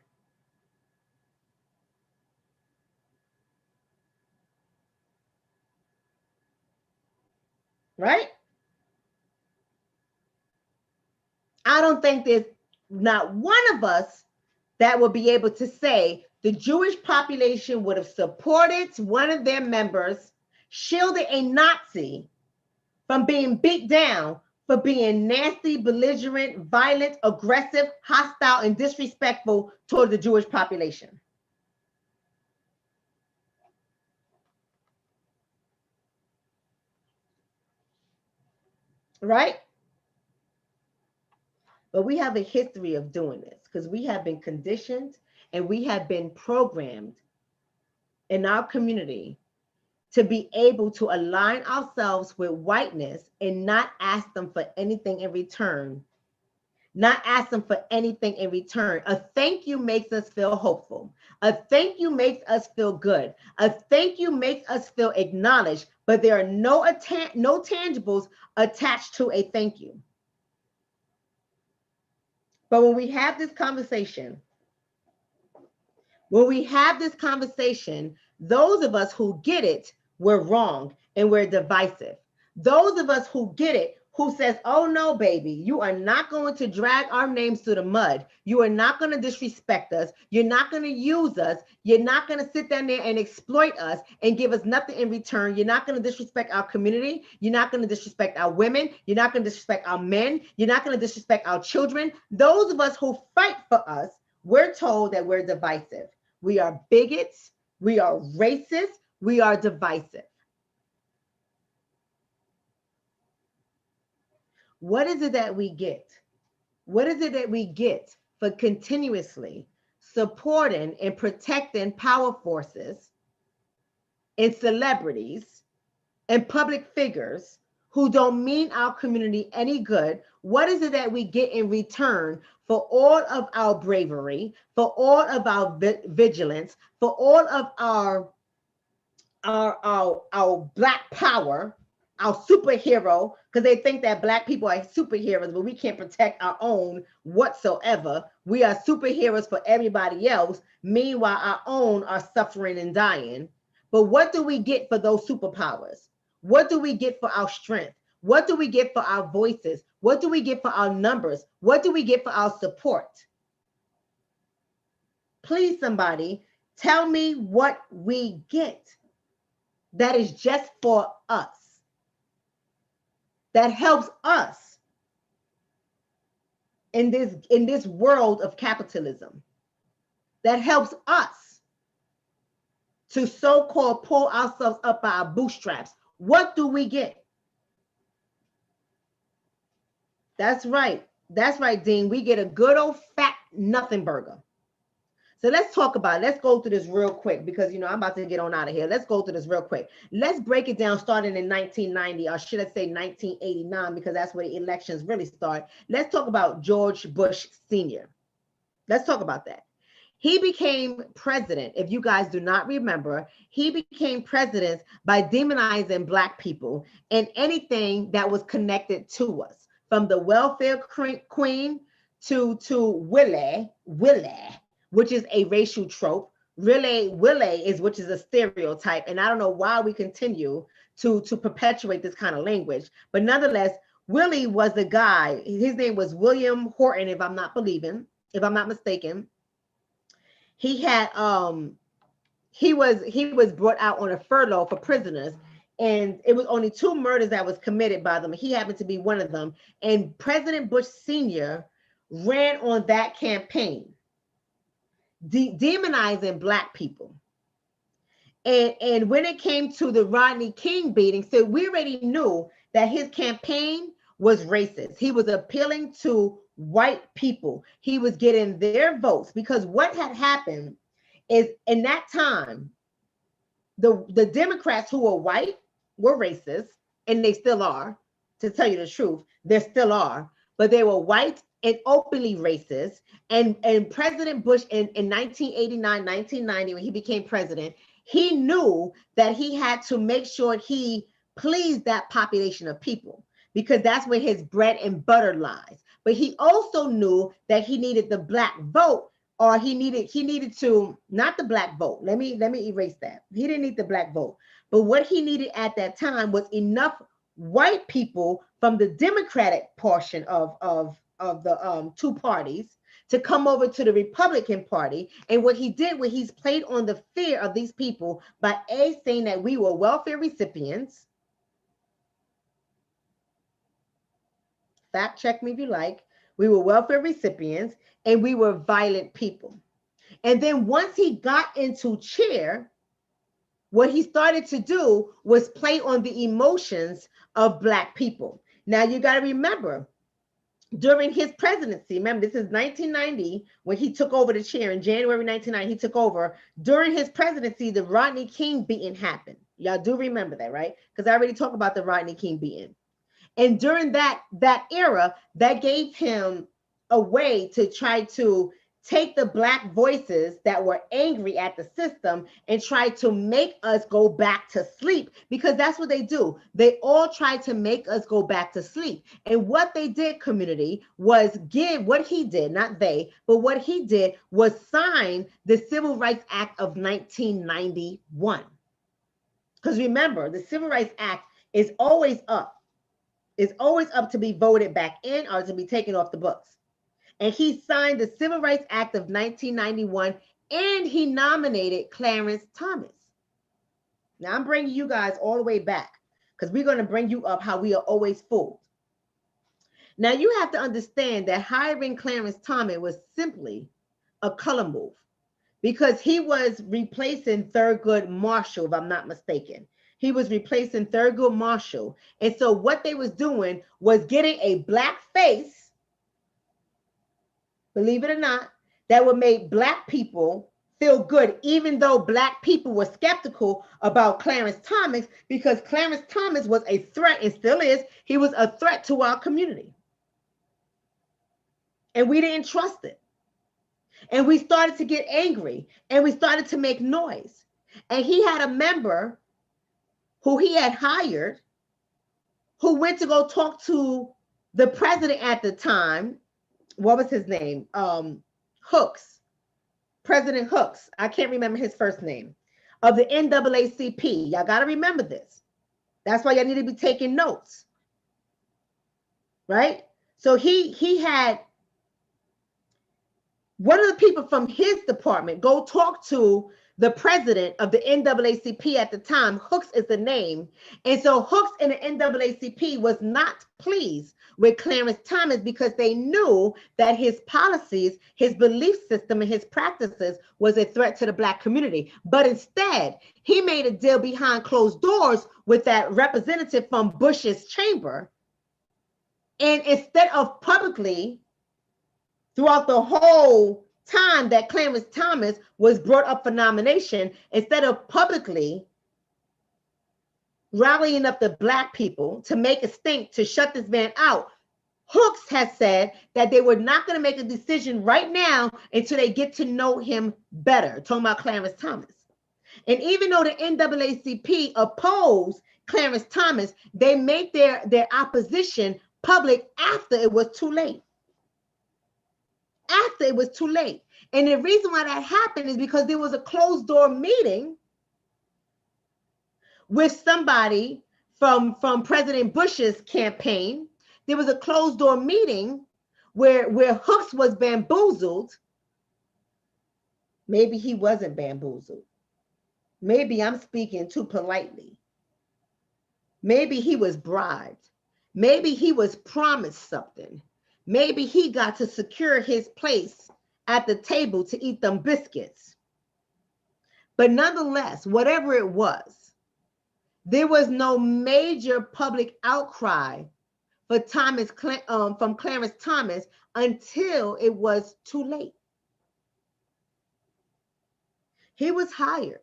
Right? I don't think there's not one of us that will be able to say the Jewish population would have supported one of their members, shielded a Nazi from being beat down for being nasty, belligerent, violent, aggressive, hostile, and disrespectful toward the Jewish population. Right? but we have a history of doing this because we have been conditioned and we have been programmed in our community to be able to align ourselves with whiteness and not ask them for anything in return. Not ask them for anything in return. A thank you makes us feel hopeful. A thank you makes us feel good. A thank you makes us feel acknowledged, but there are no tangibles attached to a thank you. But when we have this conversation, those of us who get it, we're wrong and we're divisive. Those of us who get it, who says, oh no, baby, you are not going to drag our names through the mud. You are not going to disrespect us. You're not going to use us. You're not going to sit down there and exploit us and give us nothing in return. You're not going to disrespect our community. You're not going to disrespect our women. You're not going to disrespect our men. You're not going to disrespect our children. Those of us who fight for us, we're told that we're divisive. We are bigots. We are racist. We are divisive. What is it that we get? What is it that we get for continuously supporting and protecting power forces and celebrities and public figures who don't mean our community any good? What is it that we get in return for all of our bravery, for all of our vigilance, for all of our Black power, our superhero, because they think that Black people are superheroes, but we can't protect our own whatsoever. We are superheroes for everybody else. Meanwhile, our own are suffering and dying. But what do we get for those superpowers? What do we get for our strength? What do we get for our voices? What do we get for our numbers? What do we get for our support? Please, somebody, tell me what we get that is just for us, that helps us in this world of capitalism, that helps us to so-called pull ourselves up by our bootstraps. What do we get? That's right, Dean. We get a good old fat nothing burger. So let's talk about it. Let's go through this real quick because, I'm about to get on out of here. Let's go through this real quick. Let's break it down starting in 1990, or should I say 1989, because that's where the elections really start. Let's talk about George Bush Sr. Let's talk about that. He became president, if you guys do not remember, he became president by demonizing Black people and anything that was connected to us, from the welfare queen to Willie, which is a racial trope. Willie which is a stereotype. And I don't know why we continue to perpetuate this kind of language. But nonetheless, Willie was the guy. His name was William Horton, if I'm not mistaken. He had he was brought out on a furlough for prisoners, and it was only 2 murders that was committed by them. He happened to be one of them. And President Bush Sr. ran on that campaign, demonizing Black people. And when it came to the Rodney King beating, so we already knew that his campaign was racist. He was appealing to white people. He was getting their votes, because what had happened is, in that time, the Democrats who were white were racist, and they still are, to tell you the truth, they still are, but they were white and openly racist. And President Bush in 1989, 1990, when he became president, he knew that he had to make sure he pleased that population of people, because that's where his bread and butter lies. But he also knew that he needed the Black vote, or he needed to, not the Black vote. Let me erase that. He didn't need the Black vote. But what he needed at that time was enough white people from the Democratic portion of the 2 parties to come over to the Republican Party. And what he did was he's played on the fear of these people by saying that we were welfare recipients. Fact check me if you like. We were welfare recipients and we were violent people. And then once he got into chair, what he started to do was play on the emotions of Black people. Now you got to remember, during his presidency, remember this is 1990 when he took over the chair in January 1990, he took over. During his presidency, the Rodney King beating happened. Y'all do remember that, right? Because I already talked about the Rodney King beating. And during that era, that gave him a way to try to take the Black voices that were angry at the system and try to make us go back to sleep, because that's what they do. They all try to make us go back to sleep. And what they did, community, was what he did, not they, but what he did was sign the Civil Rights Act of 1991. Because remember, the Civil Rights Act is always up. It's always up to be voted back in or to be taken off the books. And he signed the Civil Rights Act of 1991, and he nominated Clarence Thomas. Now I'm bringing you guys all the way back because we're going to bring you up how we are always fooled. Now you have to understand that hiring Clarence Thomas was simply a color move because he was replacing Thurgood Marshall, if I'm not mistaken. He was replacing Thurgood Marshall. And so what they was doing was getting a Black face, believe it or not, that would make Black people feel good, even though Black people were skeptical about Clarence Thomas, because Clarence Thomas was a threat and still is. He was a threat to our community. And we didn't trust it. And we started to get angry and we started to make noise. And he had a member who he had hired who went to go talk to the president at the time. What was his name? Hooks, President Hooks. I can't remember his first name, of the NAACP. Y'all got to remember this. That's why y'all need to be taking notes, right? So he had one of the people from his department go talk to the president of the NAACP at the time. Hooks is the name. And so Hooks and the NAACP was not pleased with Clarence Thomas because they knew that his policies, his belief system, and his practices was a threat to the Black community. But instead, he made a deal behind closed doors with that representative from Bush's chamber. And instead of publicly, throughout the whole time that Clarence Thomas was brought up for nomination, instead of publicly rallying up the Black people to make a stink to shut this man out, Hooks has said that they were not going to make a decision right now until they get to know him better, talking about Clarence Thomas. And even though the NAACP opposed Clarence Thomas, they made their opposition public after it was too late. After it was too late. And the reason why that happened is because there was a closed door meeting with somebody from President Bush's campaign. There was a closed door meeting where Hooks was bamboozled. Maybe he wasn't bamboozled. Maybe I'm speaking too politely. Maybe he was bribed. Maybe he was promised something. Maybe he got to secure his place at the table to eat them biscuits. But nonetheless, whatever it was, there was no major public outcry for from Clarence Thomas until it was too late. He was hired.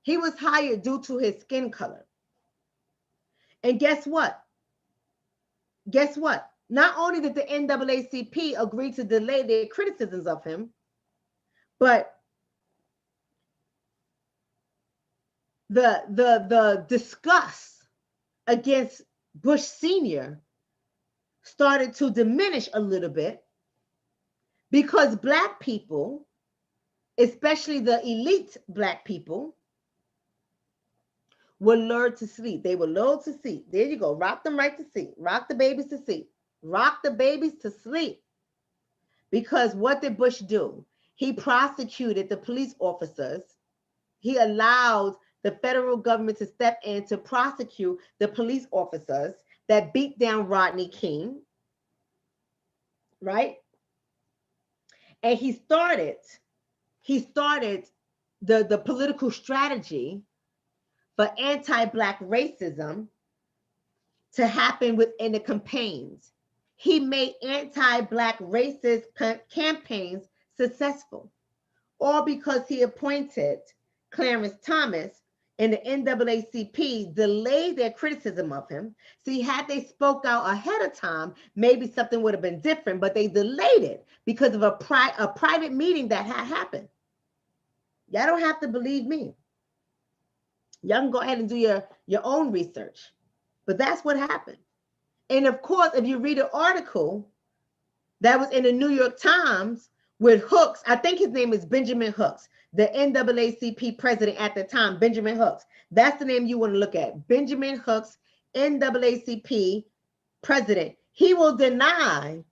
He was hired due to his skin color. And guess what? Guess what? Not only did the NAACP agree to delay their criticisms of him, but the disgust against Bush Sr. started to diminish a little bit because Black people, especially the elite Black people, were lured to sleep. They were lulled to sleep. There you go. Rock them right to sleep. Rock the babies to sleep. Rock the babies to sleep. Because what did Bush do? He prosecuted the police officers. He allowed the federal government to step in to prosecute the police officers that beat down Rodney King, right? And he started the political strategy for anti-Black racism to happen within the campaigns. he made anti-Black racist campaigns successful, all because he appointed Clarence Thomas and the NAACP delayed their criticism of him. See, had they spoke out ahead of time, maybe something would have been different, but they delayed it because of a private meeting that had happened. Y'all don't have to believe me. Y'all can go ahead and do your own research, but that's what happened. And of course, if you read an article that was in the New York Times with Hooks, I think his name is Benjamin Hooks, the NAACP president at the time, Benjamin Hooks. That's the name you want to look at. Benjamin Hooks, NAACP president. He will deny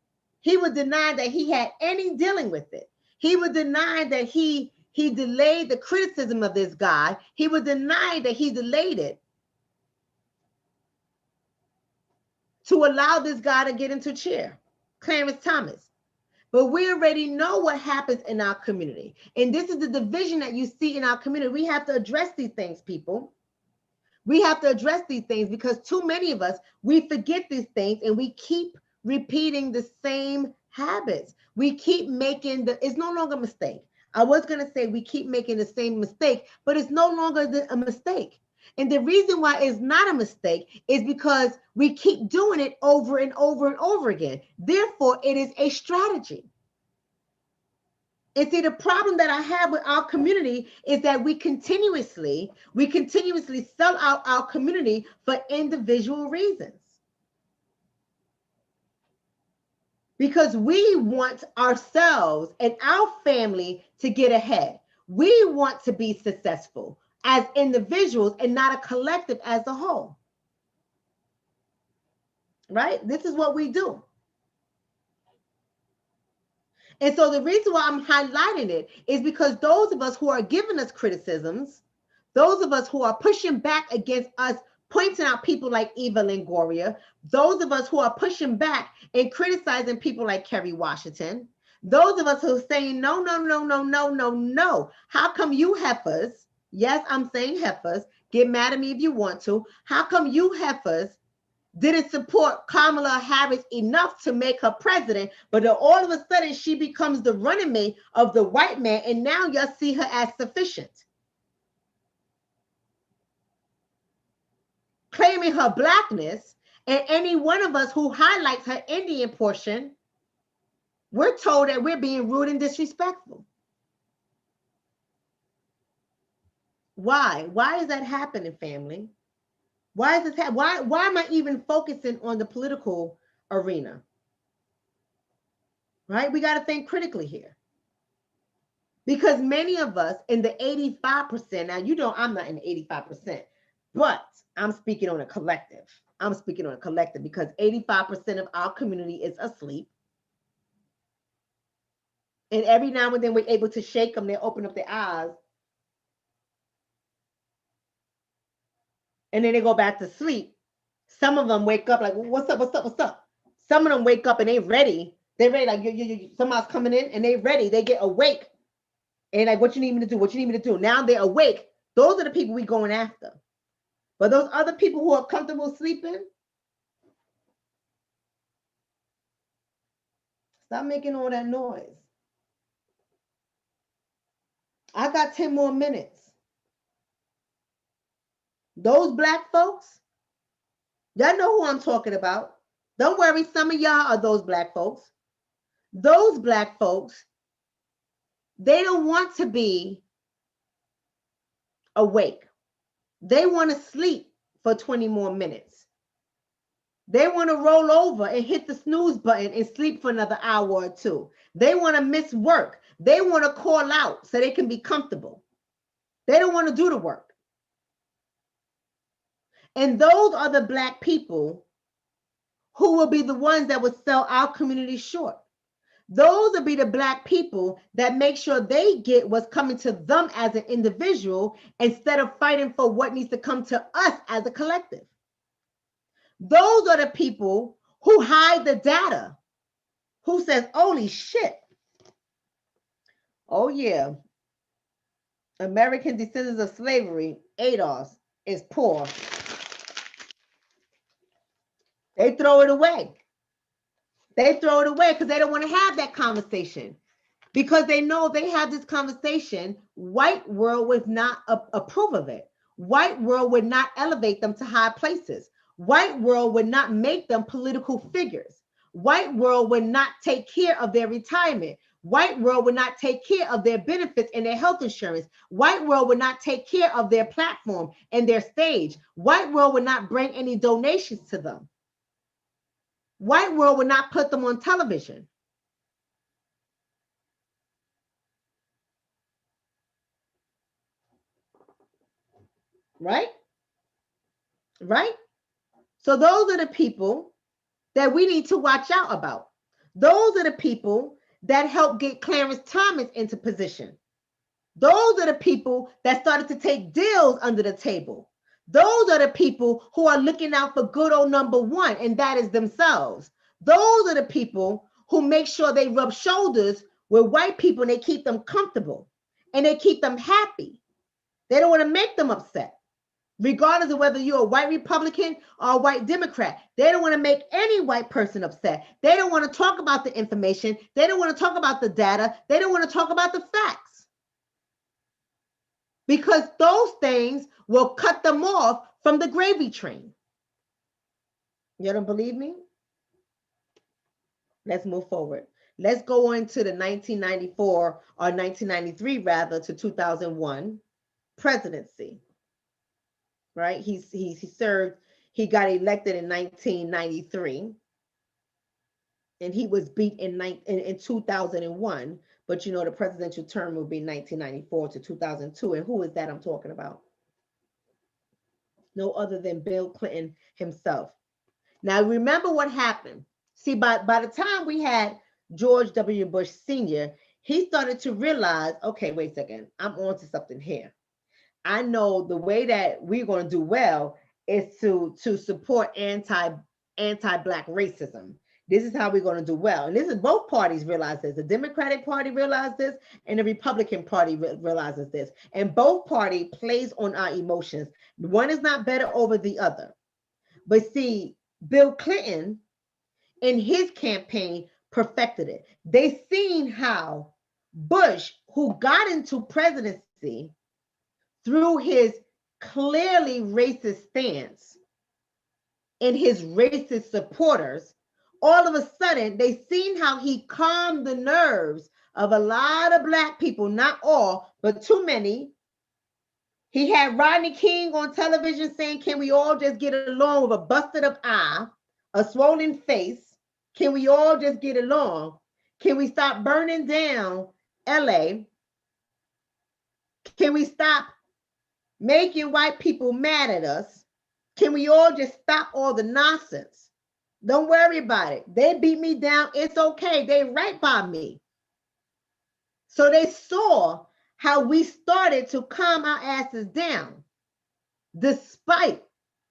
that he had any dealing with it. He would deny that he delayed the criticism of this guy. He would deny that he delayed it to allow this guy to get into chair, Clarence Thomas. But we already know what happens in our community. And this is the division that you see in our community. We have to address these things, people. We have to address these things because too many of us, we forget these things and we keep repeating the same habits. We keep making it's no longer a mistake. I was going to say we keep making the same mistake, but it's no longer a mistake. And the reason why it's not a mistake is because we keep doing it over and over and over again. Therefore, it is a strategy. And see, the problem that I have with our community is that we continuously sell out our community for individual reasons. Because we want ourselves and our family to get ahead. We want to be successful as individuals and not a collective as a whole. Right? This is what we do. And so the reason why I'm highlighting it is because those of us who are giving us criticisms, those of us who are pushing back against us, pointing out people like Eva Longoria, those of us who are pushing back and criticizing people like Kerry Washington, those of us who are saying, no, no, no, no, no, no, no. How come you heifers, yes, I'm saying heifers, get mad at me if you want to, how come you heifers didn't support Kamala Harris enough to make her president, but then all of a sudden she becomes the running mate of the white man, and now y'all see her as sufficient. Claiming her blackness, and any one of us who highlights her Indian portion, we're told that we're being rude and disrespectful. Why? Why is that happening, family? Why is this happening? Why am I even focusing on the political arena? Right? We got to think critically here. Because many of us in the 85%, now you know I'm not in the 85%, but I'm speaking on a collective. I'm speaking on a collective because 85% of our community is asleep. And every now and then we're able to shake them, they open up their eyes. And then they go back to sleep. Some of them wake up like, what's up, what's up, what's up? Some of them wake up and they ready. They're ready, like somebody's coming in and they ready. They get awake. And like, what you need me to do? What you need me to do? Now they're awake. Those are the people we going after. But those other people who are comfortable sleeping, stop making all that noise. I got 10 more minutes. Those black folks, y'all know who I'm talking about. Don't worry, some of y'all are those black folks. Those black folks, they don't want to be awake. They want to sleep for 20 more minutes. They want to roll over and hit the snooze button and sleep for another hour or two. They want to miss work. They want to call out so they can be comfortable. They don't want to do the work. And those are the black people who will be the ones that will sell our community short. Those will be the black people that make sure they get what's coming to them as an individual instead of fighting for what needs to come to us as a collective. Those are the people who hide the data, who says, holy shit. Oh yeah. American descendants of slavery, ADOS, is poor. They throw it away. They throw it away because they don't want to have that conversation. Because they know if they have this conversation, white world would not approve of it. White world would not elevate them to high places. White world would not make them political figures. White world would not take care of their retirement. White world would not take care of their benefits and their health insurance. White world would not take care of their platform and their stage. White world would not bring any donations to them. White world would not put them on television. Right? Right? So those are the people that we need to watch out about. Those are the people that helped get Clarence Thomas into position. Those are the people that started to take deals under the table. Those are the people who are looking out for good old number one, and that is themselves. Those are the people who make sure they rub shoulders with white people and they keep them comfortable and they keep them happy. They don't want to make them upset. Regardless of whether you're a white Republican or a white Democrat, they don't want to make any white person upset. They don't want to talk about the information. They don't want to talk about the data. They don't want to talk about the facts. Because those things will cut them off from the gravy train. You don't believe me? Let's move forward. Let's go on to the 1994 or 1993 rather to 2001 presidency. Right? He served, he got elected in 1993. And he was beat in 2001. But you know, the presidential term will be 1994 to 2002. And who is that I'm talking about? No other than Bill Clinton himself. Now, remember what happened. See, by the time we had George W. Bush Sr., he started to realize, okay, wait a second, I'm on to something here. I know the way that we're going to do well is to support anti-Black racism. This is how we're going to do well. And this is both parties realize this. The Democratic Party realized this and the Republican Party realizes this. And both parties plays on our emotions. One is not better over the other. But see, Bill Clinton in his campaign perfected it. They seen how Bush, who got into presidency through his clearly racist stance and his racist supporters, all of a sudden they seen how he calmed the nerves of a lot of Black people, not all, but too many. He had Rodney King on television saying, can we all just get along with a busted up eye, a swollen face? Can we all just get along? Can we stop burning down LA? Can we stop making white people mad at us? Can we all just stop all the nonsense? Don't worry about it. They beat me down. It's okay. They right by me. So they saw how we started to calm our asses down despite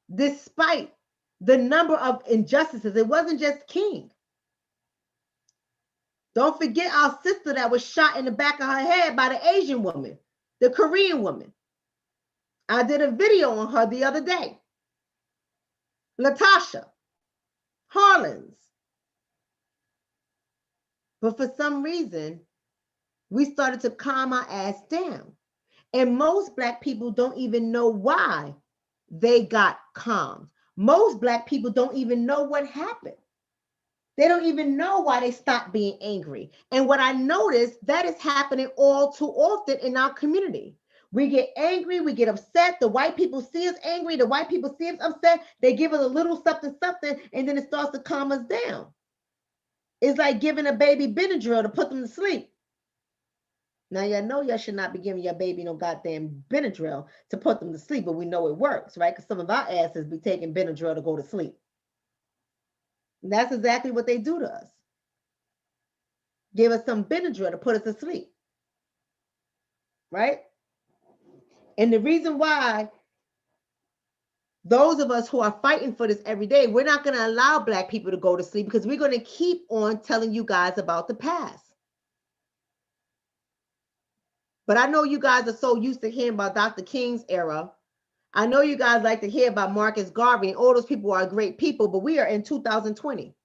the number of injustices. It wasn't just King. Don't forget our sister that was shot in the back of her head by the Asian woman, the Korean woman. I did a video on her the other day. Latasha Harlins. But for some reason, we started to calm our ass down. And most Black people don't even know why they got calmed. Most Black people don't even know what happened. They don't even know why they stopped being angry. And what I noticed, that is happening all too often in our community. We get angry, we get upset. The white people see us angry, the white people see us upset. They give us a little something, and then it starts to calm us down. It's like giving a baby Benadryl to put them to sleep. Now, y'all know y'all should not be giving your baby no goddamn Benadryl to put them to sleep, but we know it works, right? Because some of our asses be taking Benadryl to go to sleep. And that's exactly what they do to us. Give us some Benadryl to put us to sleep, right? And the reason why those of us who are fighting for this every day, we're not going to allow Black people to go to sleep because we're going to keep on telling you guys about the past. But I know you guys are so used to hearing about Dr. King's era. I know you guys like to hear about Marcus Garvey, and all those people are great people, but we are in 2020.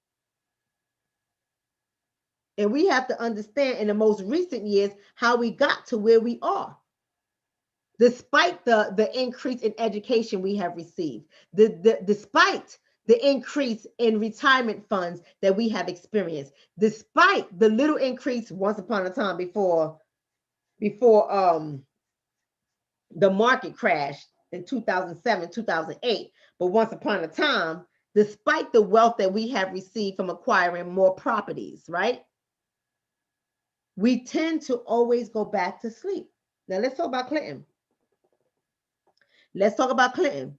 And we have to understand in the most recent years how we got to where we are. Despite the increase in education we have received, despite the increase in retirement funds that we have experienced, despite the little increase once upon a time before the market crashed in 2007, 2008, but once upon a time, despite the wealth that we have received from acquiring more properties, right? We tend to always go back to sleep. Now let's talk about Clinton. Let's talk about Clinton.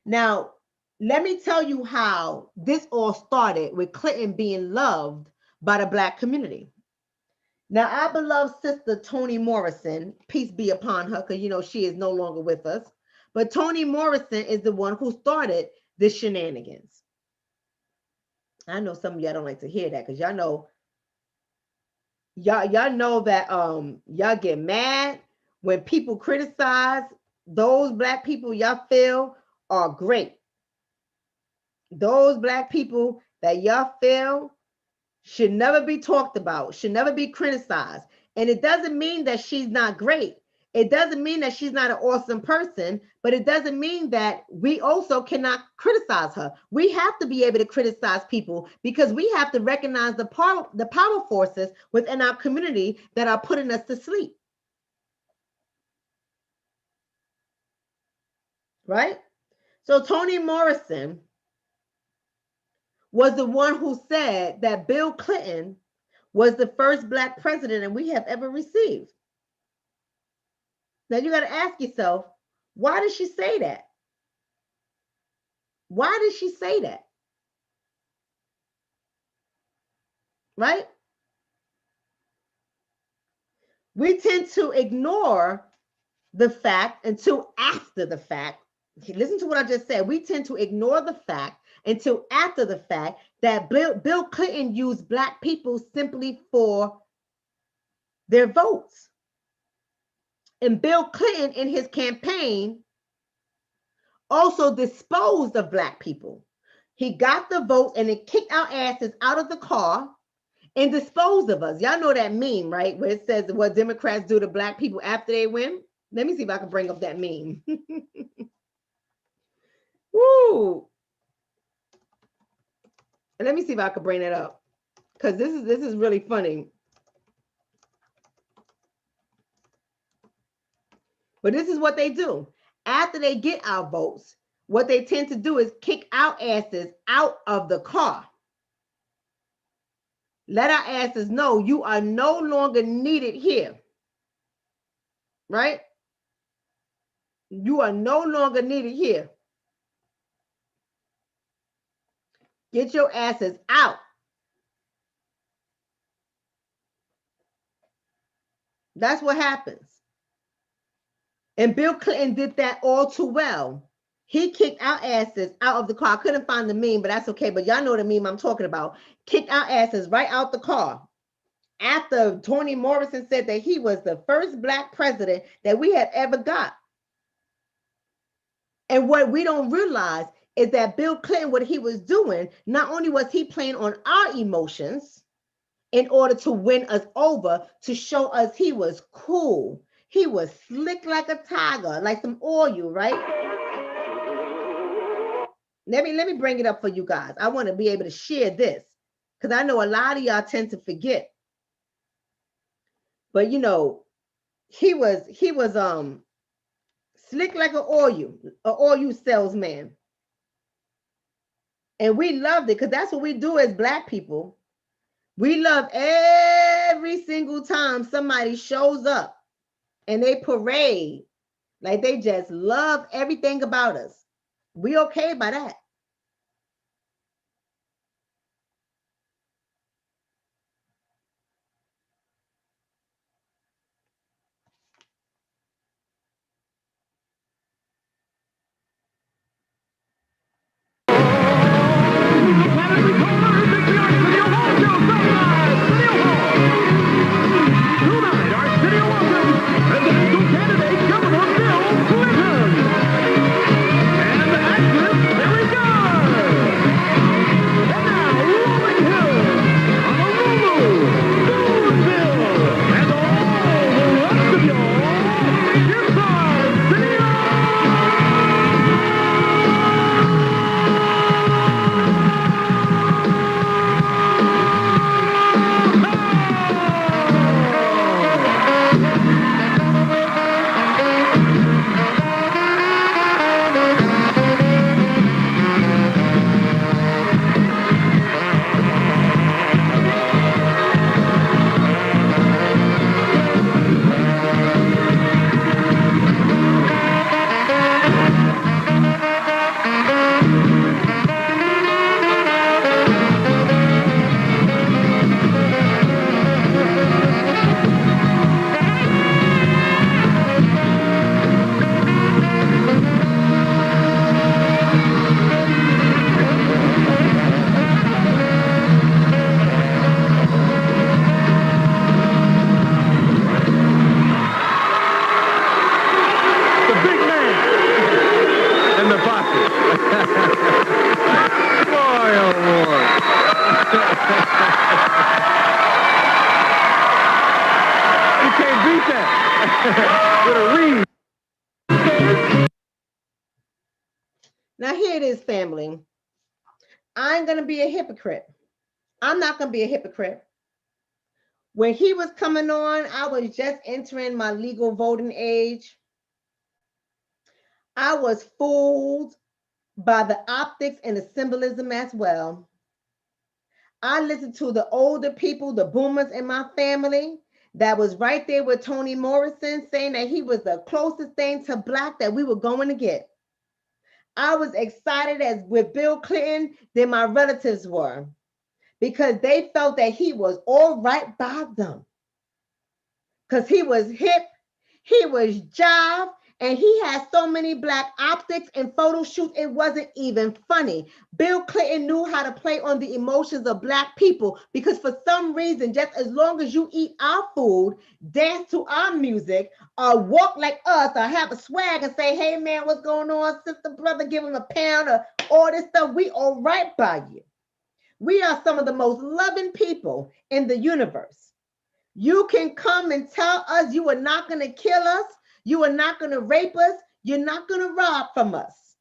Now, let me tell you how this all started with Clinton being loved by the Black community. Now, our beloved sister, Toni Morrison, peace be upon her, because, you know, she is no longer with us. But Toni Morrison is the one who started the shenanigans. I know some of y'all don't like to hear that, because y'all know that y'all get mad when people criticize those Black people y'all feel are great. Those Black people that y'all feel should never be talked about, should never be criticized. And it doesn't mean that she's not great. It doesn't mean that she's not an awesome person, but it doesn't mean that we also cannot criticize her. We have to be able to criticize people because we have to recognize the power forces within our community that are putting us to sleep. Right? So Toni Morrison was the one who said that Bill Clinton was the first Black president that we have ever received. Now you got to ask yourself, why did she say that? Why did she say that? Right? We tend to ignore the fact until after the fact. Listen to what I just said. We tend to ignore the fact until after the fact that Bill Clinton used Black people simply for their votes. And Bill Clinton in his campaign also disposed of Black people. He got the votes and it kicked our asses out of the car and disposed of us. Y'all know that meme, right? Where it says what Democrats do to Black people after they win. Let me see if I can bring up that meme. Woo! And let me see if I can bring it up, because this is really funny. But this is what they do. After they get our votes, what they tend to do is kick our asses out of the car. Let our asses know you are no longer needed here. Right? You are no longer needed here. Get your asses out. That's what happens. And Bill Clinton did that all too well. He kicked our asses out of the car. I couldn't find the meme, but that's okay. But y'all know the meme I'm talking about. Kicked our asses right out the car. After Toni Morrison said that he was the first Black president that we had ever got. And what we don't realize is that Bill Clinton, what he was doing, not only was he playing on our emotions in order to win us over, to show us he was cool. He was slick like a tiger, like some oil, right? Let me bring it up for you guys. I want to be able to share this because I know a lot of y'all tend to forget. But you know, he was slick like an oil salesman. And we loved it because that's what we do as Black people. We love every single time somebody shows up and they parade, like they just love everything about us. We okay by that. Presidential candidate, Governor Bill Clinton. And the actress, here we go. Now here it is, family. I'm going to be a hypocrite. I'm not going to be a hypocrite. When he was coming on, I was just entering my legal voting age. I was fooled by the optics and the symbolism as well. I listened to the older people, the boomers in my family, that was right there with Toni Morrison, saying that he was the closest thing to Black that we were going to get. I was excited as with Bill Clinton than my relatives were, because they felt that he was all right by them. Because he was hip, he was jive, and he had so many Black optics and photo shoots, it wasn't even funny. Bill Clinton knew how to play on the emotions of Black people, because for some reason, just as long as you eat our food, dance to our music, or walk like us, or have a swag and say, hey man, what's going on, sister, brother, give him a pound, or all this stuff, we all right by you. We are some of the most loving people in the universe. You can come and tell us you are not going to kill us. You are not going to rape us. You're not going to rob from us.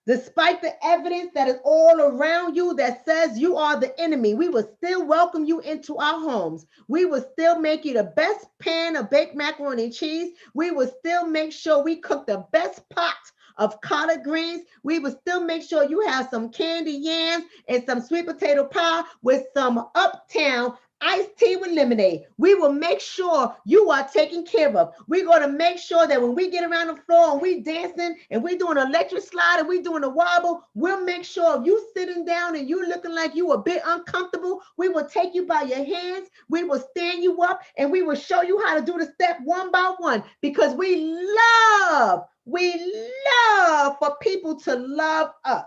Despite the evidence that is all around you that says you are the enemy, we will still welcome you into our homes. We will still make you the best pan of baked macaroni and cheese. We will still make sure we cook the best pot of collard greens. We will still make sure you have some candy yams and some sweet potato pie with some Uptown iced tea with lemonade. We will make sure you are taken care of. We're going to make sure that when we get around the floor and we dancing and we doing an electric slide and we doing a wobble, we'll make sure if you sitting down and you looking like you a bit uncomfortable, we will take you by your hands, we will stand you up, and we will show you how to do the step one by one, because we love for people to love us.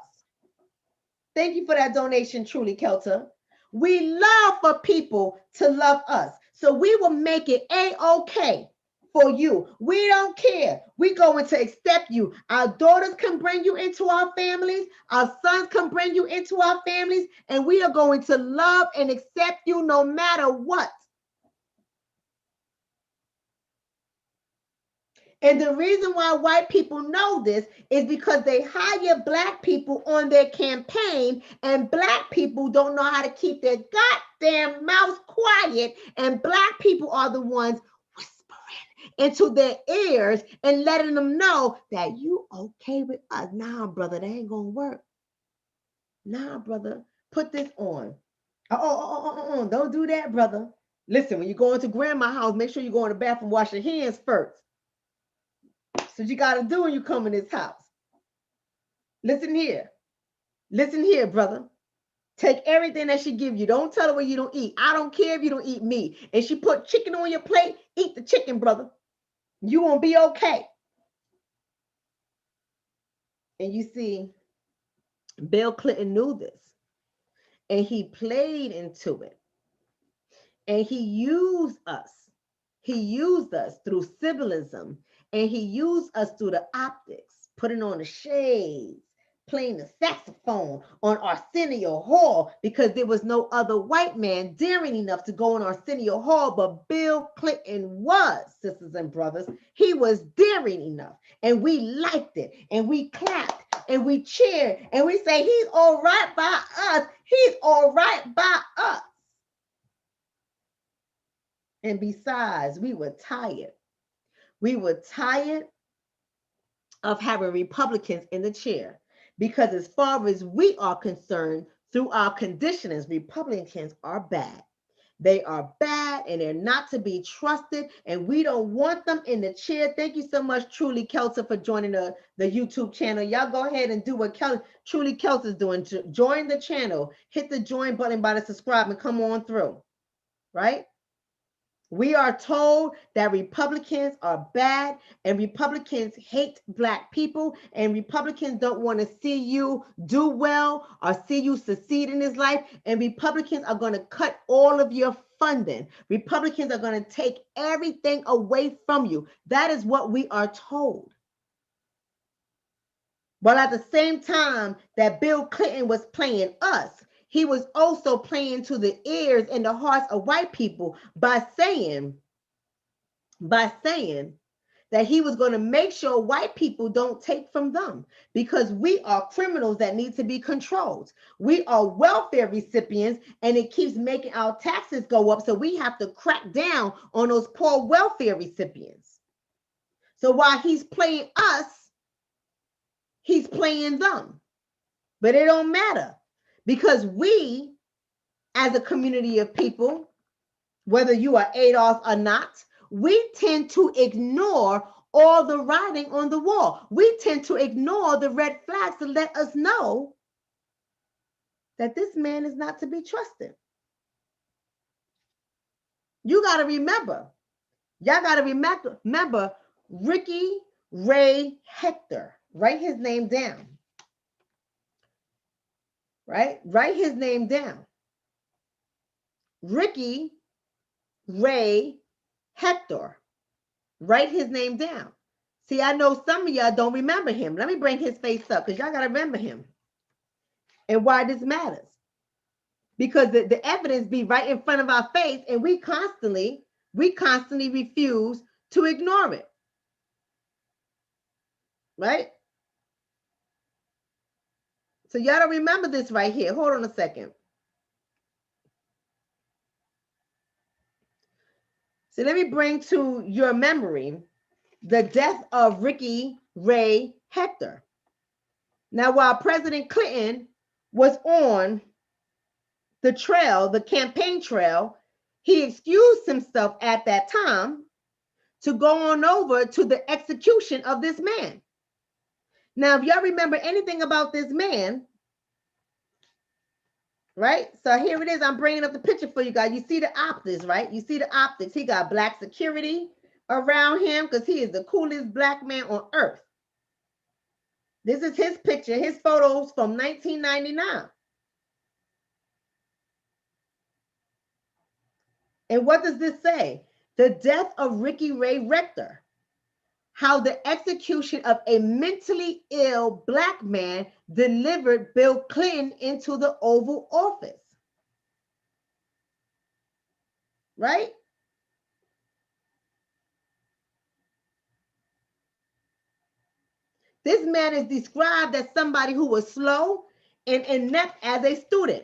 Thank you for that donation, Truly Kelter. We love for people to love us. So we will make it A-OK for you. We don't care. We're going to accept you. Our daughters can bring you into our families. Our sons can bring you into our families. And we are going to love and accept you no matter what. And the reason why white people know this is because they hire Black people on their campaign, and Black people don't know how to keep their goddamn mouths quiet, and Black people are the ones whispering into their ears and letting them know that you okay with us. Nah, brother, that ain't gonna work. Nah, brother, put this on. Don't do that, brother. Listen, when you go into grandma's house, make sure you go in the bathroom, wash your hands first. So you got to do when you come in this house. Listen here, brother. Take everything that she give you. Don't tell her what you don't eat. I don't care if you don't eat meat. And she put chicken on your plate, eat the chicken, brother. You won't be okay. And you see, Bill Clinton knew this, and he played into it. And he used us. He used us through symbolism, and he used us through the optics, putting on the shades, playing the saxophone on Arsenio Hall, because there was no other white man daring enough to go on Arsenio Hall, but Bill Clinton was, sisters and brothers. He was daring enough, and we liked it, and we clapped, and we cheered, and we say, he's all right by us. He's all right by us. And besides, we were tired. We were tired of having Republicans in the chair, because as far as we are concerned, through our conditionings, Republicans are bad. They are bad, and they're not to be trusted, and we don't want them in the chair. Thank you so much, Truly Kelter, for joining the YouTube channel. Y'all go ahead and do what Truly Kelter is doing. Join the channel. Hit the join button by the subscribe and come on through, right? We are told that Republicans are bad, and Republicans hate Black people, and Republicans don't want to see you do well or see you succeed in this life, and Republicans are going to cut all of your funding. Republicans are going to take everything away from you. That is what we are told. While at the same time that Bill Clinton was playing us, he was also playing to the ears and the hearts of white people by saying by saying that he was going to make sure white people don't take from them because we are criminals that need to be controlled. We are welfare recipients and it keeps making our taxes go up. So we have to crack down on those poor welfare recipients. So while he's playing us, he's playing them. But it don't matter because we, as a community of people, whether you are Adolf or not, we tend to ignore all the writing on the wall. We tend to ignore the red flags to let us know that this man is not to be trusted. You got to remember, y'all got to remember Ricky Ray Rector. Write his name down. Right? Write his name down. Ricky Ray Rector. Write his name down. See, I know some of y'all don't remember him. Let me bring his face up because y'all got to remember him. And why this matters. Because the evidence be right in front of our face and we constantly refuse to ignore it. Right? So y'all don't remember this right here. Hold on a second. So let me bring to your memory the death of Ricky Ray Rector. Now, while President Clinton was on the trail, the campaign trail, he excused himself at that time to go on over to the execution of this man. Now, if y'all remember anything about this man, right? So here it is. I'm bringing up the picture for you guys. You see the optics, right? You see the optics. He got black security around him because he is the coolest black man on earth. This is his picture, his photos from 1999. And what does this say? The death of Ricky Ray Rector. How the execution of a mentally ill black man delivered Bill Clinton into the Oval Office. Right? This man is described as somebody who was slow and inept as a student.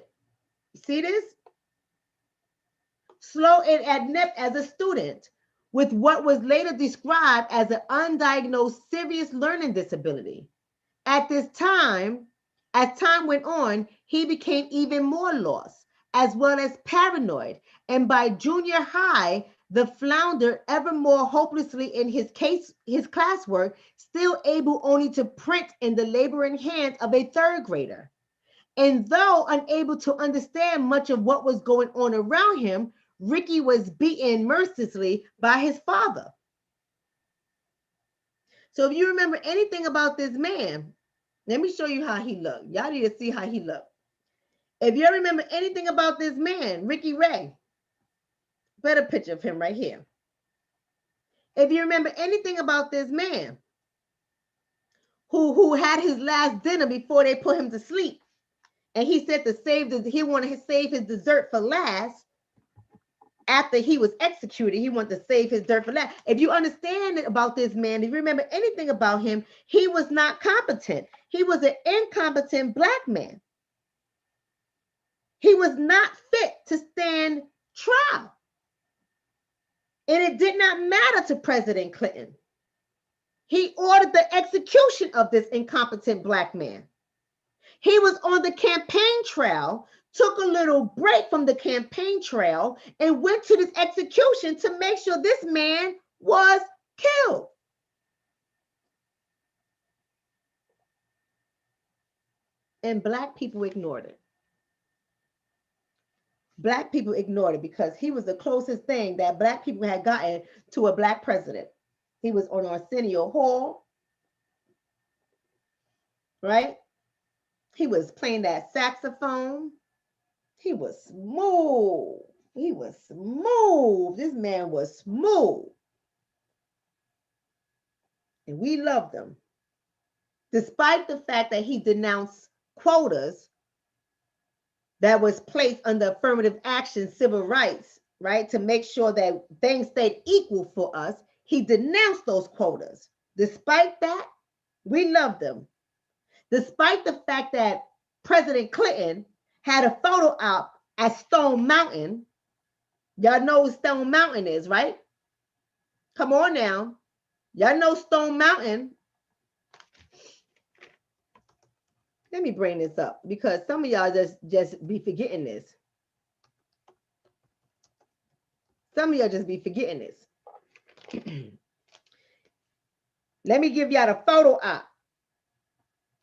See this? Slow and inept as a student with what was later described as an undiagnosed serious learning disability. At this time, as time went on, he became even more lost, as well as paranoid. And by junior high, the flounder ever more hopelessly in his classwork, still able only to print in the laboring hands of a third grader. And though unable to understand much of what was going on around him, Ricky was beaten mercilessly by his father. So if you remember anything about this man, let me show you how he looked. Y'all need to see how he looked. If you remember anything about this man, Ricky Ray, put a picture of him right here. If you remember anything about this man who had his last dinner before they put him to sleep, and he said he wanted to save his dessert for last. After he was executed, he wanted to save his dessert for last. If you understand about this man, if you remember anything about him, he was not competent. He was an incompetent black man. He was not fit to stand trial. And it did not matter to President Clinton. He ordered the execution of this incompetent black man. He was on the campaign trail, took a little break from the campaign trail, and went to this execution to make sure this man was killed. And black people ignored it. Black people ignored it because he was the closest thing that black people had gotten to a black president. He was on Arsenio Hall, right? He was playing that saxophone. He was smooth. He was smooth. This man was smooth. And we loved him. Despite the fact that he denounced quotas that was placed under affirmative action civil rights, right, to make sure that things stayed equal for us, he denounced those quotas. Despite that, we love them. Despite the fact that President Clinton had a photo op at Stone Mountain. Y'all know what Stone Mountain is, right? Come on now. Y'all know Stone Mountain. Let me bring this up because some of y'all just be forgetting this. Some of y'all just be forgetting this. Let me give y'all the photo op.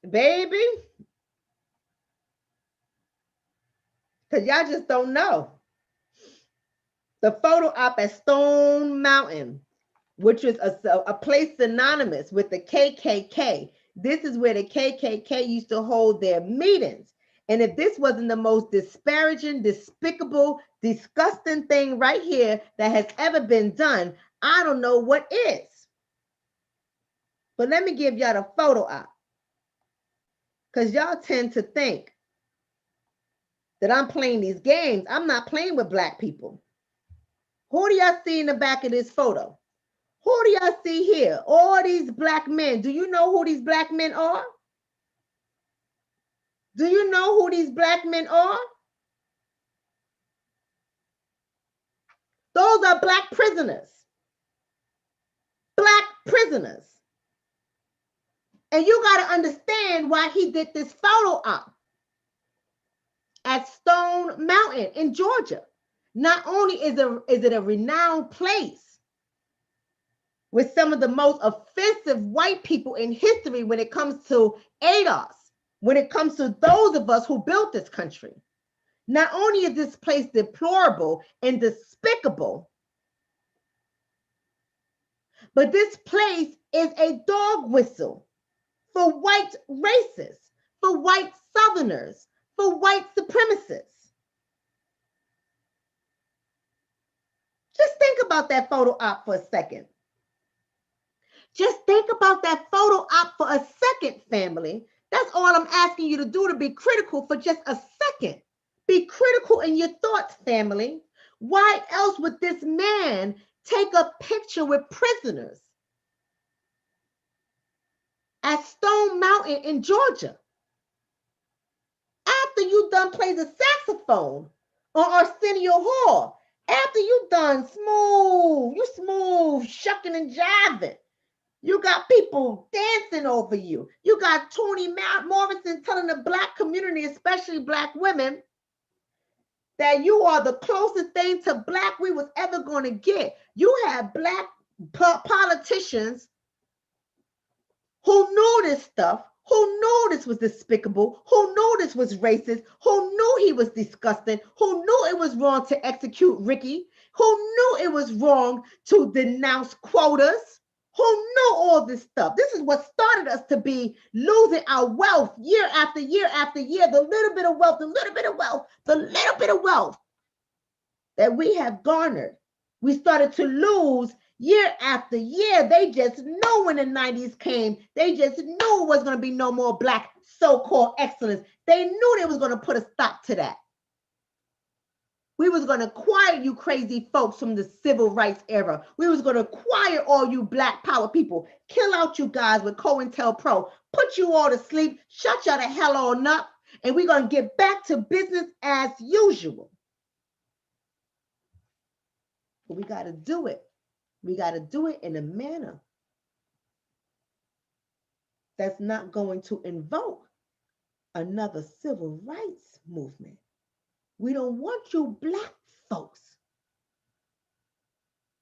Baby. Because y'all just don't know. The photo op at Stone Mountain, which is a place synonymous with the KKK. This is where the KKK used to hold their meetings. And if this wasn't the most disparaging, despicable, disgusting thing right here that has ever been done, I don't know what is. But let me give y'all the photo op. Because y'all tend to think that I'm playing these games. I'm not playing with Black people. Who do y'all see in the back of this photo? Who do y'all see here? All these Black men. Do you know who these Black men are? Do you know who these Black men are? Those are Black prisoners. Black prisoners. And you got to understand why he did this photo op at Stone Mountain in Georgia. Not only is it a renowned place with some of the most offensive white people in history when it comes to ADOS, when it comes to those of us who built this country. Not only is this place deplorable and despicable, but this place is a dog whistle for white racists, for white Southerners, for white supremacists. Just think about that photo op for a second. Just think about that photo op for a second, family. That's all I'm asking you to do, to be critical for just a second. Be critical in your thoughts, family. Why else would this man take a picture with prisoners at Stone Mountain in Georgia after you done played the saxophone on Arsenio Hall? After you done smooth shucking and jiving. You got people dancing over you. You got Toni Morrison telling the Black community, especially Black women, that you are the closest thing to Black we was ever going to get. You have Black politicians who knew this stuff, who knew this was despicable, who knew this was racist, who knew he was disgusting, who knew it was wrong to execute Ricky, who knew it was wrong to denounce quotas, who knew all this stuff. This is what started us to be losing our wealth year after year after year, the little bit of wealth, the little bit of wealth, the little bit of wealth that we have garnered. We started to lose year after year. They just knew when the 90s came, they just knew it was going to be no more Black so-called excellence. They knew they was going to put a stop to that. We was going to quiet you crazy folks from the civil rights era. We was going to quiet all you Black power people, kill out you guys with COINTELPRO, put you all to sleep, shut y'all the hell on up, and we're going to get back to business as usual. But we got to do it. We got to do it in a manner that's not going to invoke another civil rights movement. We don't want you Black folks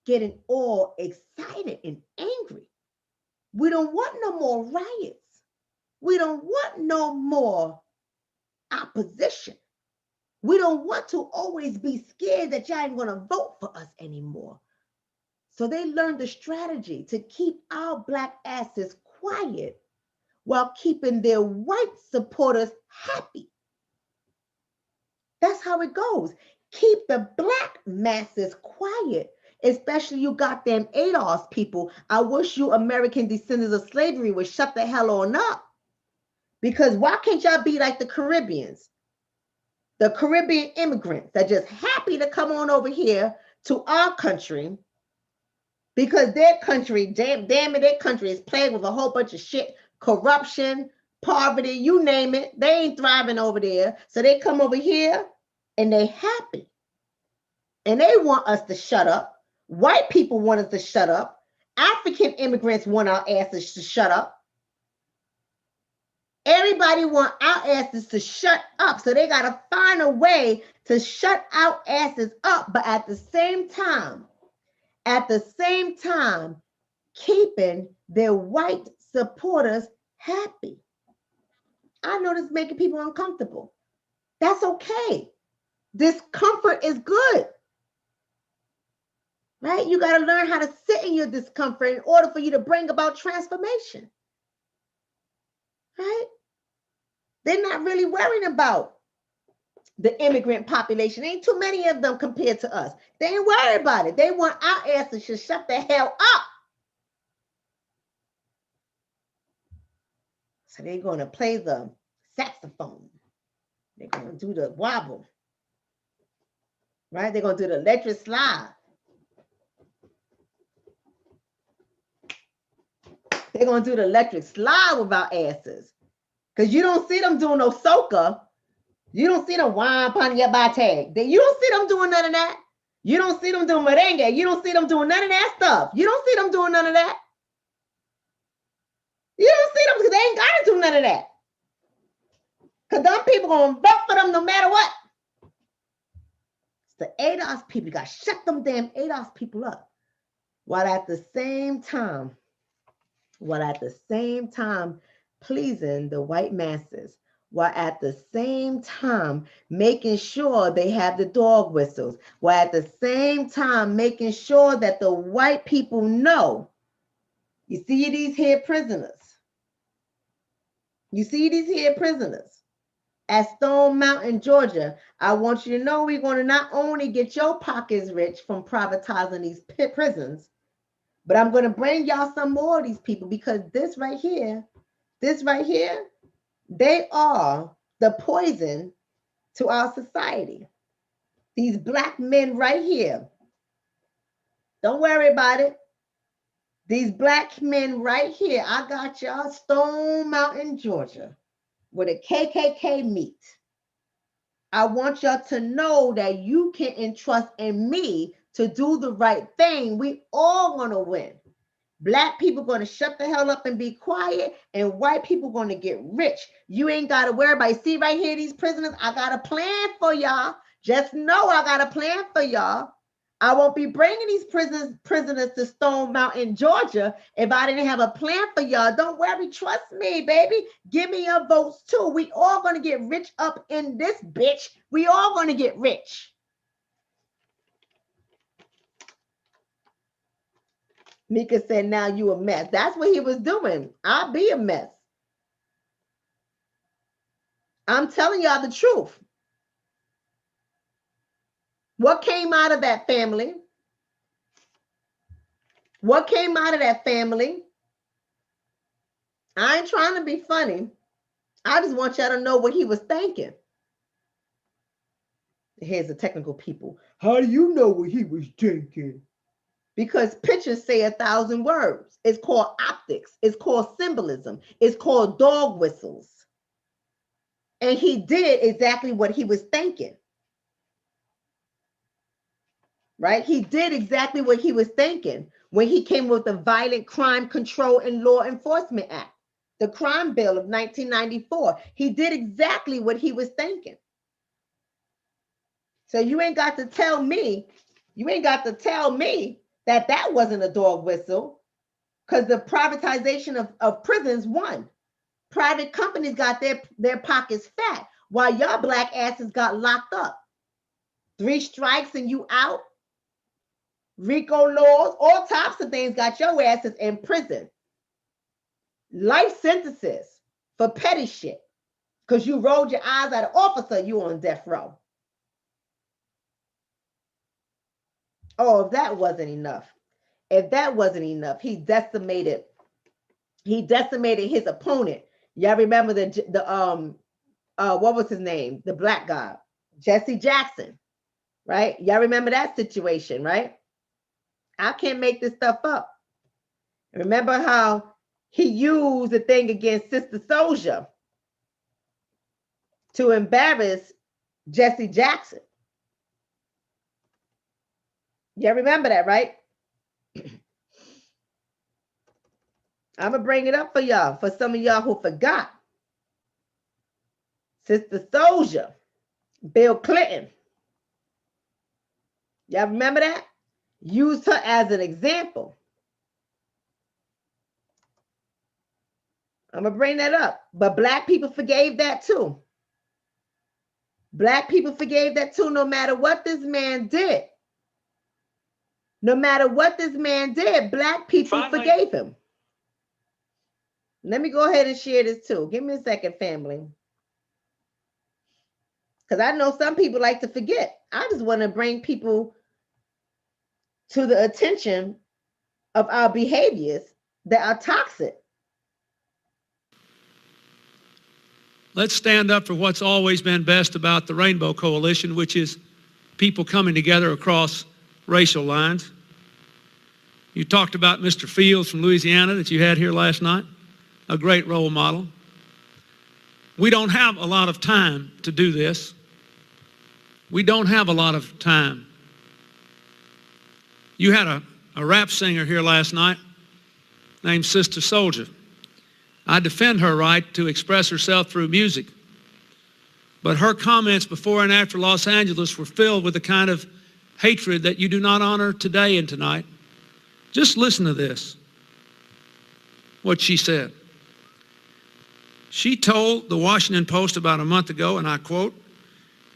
getting all excited and angry. We don't want no more riots. We don't want no more opposition. We don't want to always be scared that y'all ain't gonna vote for us anymore. So they learned the strategy to keep our Black asses quiet while keeping their white supporters happy. That's how it goes. Keep the Black masses quiet, especially you goddamn ADOS people. I wish you American descendants of slavery would shut the hell on up. Because why can't y'all be like the Caribbeans? The Caribbean immigrants that just happy to come on over here to our country because their country, damn it, their country is plagued with a whole bunch of shit, corruption, poverty, you name it. They ain't thriving over there. So they come over here and they happy. And they want us to shut up. White people want us to shut up. African immigrants want our asses to shut up. Everybody want our asses to shut up. So they got to find a way to shut our asses up. But at the same time, keeping their white supporters happy. I know this is making people uncomfortable. That's okay. Discomfort is good. Right? You got to learn how to sit in your discomfort in order for you to bring about transformation. Right? They're not really worrying about the immigrant population. Ain't too many of them compared to us. They ain't worried about it. They want our asses to shut the hell up. So they're going to play the saxophone. They're going to do the wobble. Right? They're going to do the electric slide. They're going to do the electric slide with our asses. Because you don't see them doing no soca. You don't see them wine upon your bate. You don't see them doing none of that. You don't see them doing merengue. You don't see them doing none of that stuff. You don't see them doing none of that. You don't see them because they ain't got to do none of that. Because them people going to vote for them no matter what. It's the ADOS people. You got to shut them damn ADOS people up. While at the same time pleasing the white masses, while at the same time making sure they have the dog whistles, while at the same time making sure that the white people know, you see these here prisoners. You see these here prisoners at Stone Mountain, Georgia. I want you to know we're going to not only get your pockets rich from privatizing these prisons, but I'm going to bring y'all some more of these people because this right here, they are the poison to our society. These black men right here. Don't worry about it. These black men right here. I got y'all Stone Mountain, Georgia, where the KKK meet. I want y'all to know that you can entrust in me to do the right thing. We all going to win. Black people going to shut the hell up and be quiet, and white people going to get rich. You ain't got to worry about it. See right here, these prisoners, I got a plan for y'all. Just know I got a plan for y'all. I won't be bringing these prisoners to Stone Mountain, Georgia, if I didn't have a plan for y'all. Don't worry. Trust me, baby. Give me your votes too. We all going to get rich up in this bitch. We all going to get rich. Mika said, now you a mess. That's what he was doing. I'll be a mess. I'm telling y'all the truth. What came out of that family? What came out of that family? I ain't trying to be funny. I just want y'all to know what he was thinking. Here's the technical people. How do you know what he was thinking? Because pictures say 1,000 words. It's called optics. It's called symbolism. It's called dog whistles. And he did exactly what he was thinking. Right? He did exactly what he was thinking when he came with the Violent Crime Control and Law Enforcement Act, the crime bill of 1994. He did exactly what he was thinking. So you ain't got to tell me that that wasn't a dog whistle, because the privatization of prisons won. Private companies got their pockets fat while y'all black asses got locked up. 3 strikes and you out. RICO laws, all types of things got your asses in prison. Life sentences for petty shit. Because you rolled your eyes at an officer, you on death row. Oh, if that wasn't enough, he decimated his opponent. Y'all remember the what was his name? The black guy, Jesse Jackson, right? Y'all remember that situation, right? I can't make this stuff up. Remember how he used the thing against Sister Souljah to embarrass Jesse Jackson. You remember that, right? I'm going to bring it up for y'all, for some of y'all who forgot. Sister Souljah, Bill Clinton. Y'all remember that? Used her as an example. I'm going to bring that up. But Black people forgave that too. Black people forgave that too, no matter what this man did. No matter what this man did, Black people forgave him. Let me go ahead and share this too. Give me a second, family. Because I know some people like to forget. I just want to bring people to the attention of our behaviors that are toxic. Let's stand up for what's always been best about the Rainbow Coalition, which is people coming together across racial lines. You talked about Mr. Fields from Louisiana that you had here last night, a great role model. We don't have a lot of time to do this. We don't have a lot of time. You had a rap singer here last night named Sister Souljah. I defend her right to express herself through music. But her comments before and after Los Angeles were filled with the kind of hatred that you do not honor today and tonight. Just listen to this, what she said. She told the Washington Post about a month ago, and I quote,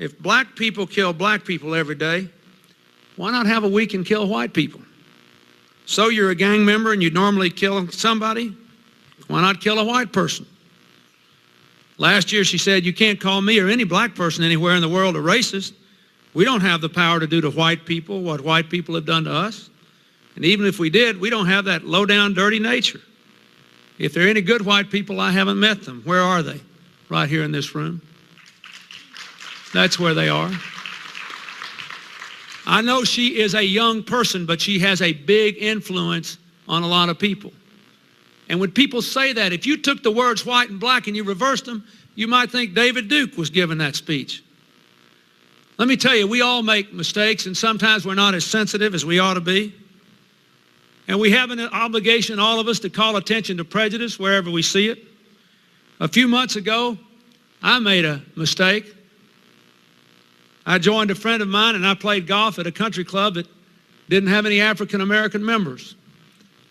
"If Black people kill Black people every day, why not have a week and kill white people? So you're a gang member and you normally kill somebody? Why not kill a white person?" Last year she said, "You can't call me or any Black person anywhere in the world a racist. We don't have the power to do to white people what white people have done to us. And even if we did, we don't have that low-down, dirty nature. If there are any good white people, I haven't met them. Where are they? Right here in this room. That's where they are." I know she is a young person, but she has a big influence on a lot of people. And when people say that, if you took the words white and black and you reversed them, you might think David Duke was giving that speech. Let me tell you, we all make mistakes, and sometimes we're not as sensitive as we ought to be. And we have an obligation, all of us, to call attention to prejudice wherever we see it. A few months ago, I made a mistake. I joined a friend of mine and I played golf at a country club that didn't have any African American members.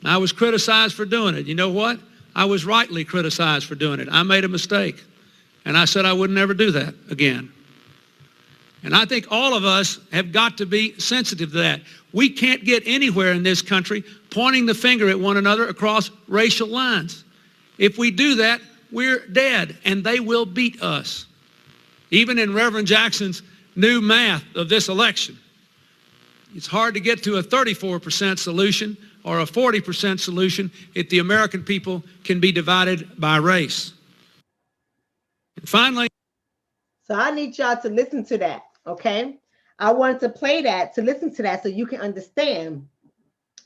I was criticized for doing it. You know what? I was rightly criticized for doing it. I made a mistake. And I said I would never do that again. And I think all of us have got to be sensitive to that. We can't get anywhere in this country pointing the finger at one another across racial lines. If we do that, we're dead, and they will beat us. Even in Reverend Jackson's new math of this election, it's hard to get to a 34% solution or a 40% solution if the American people can be divided by race. And finally, so I need y'all to listen to that, okay? I wanted to play that, to listen to that, so you can understand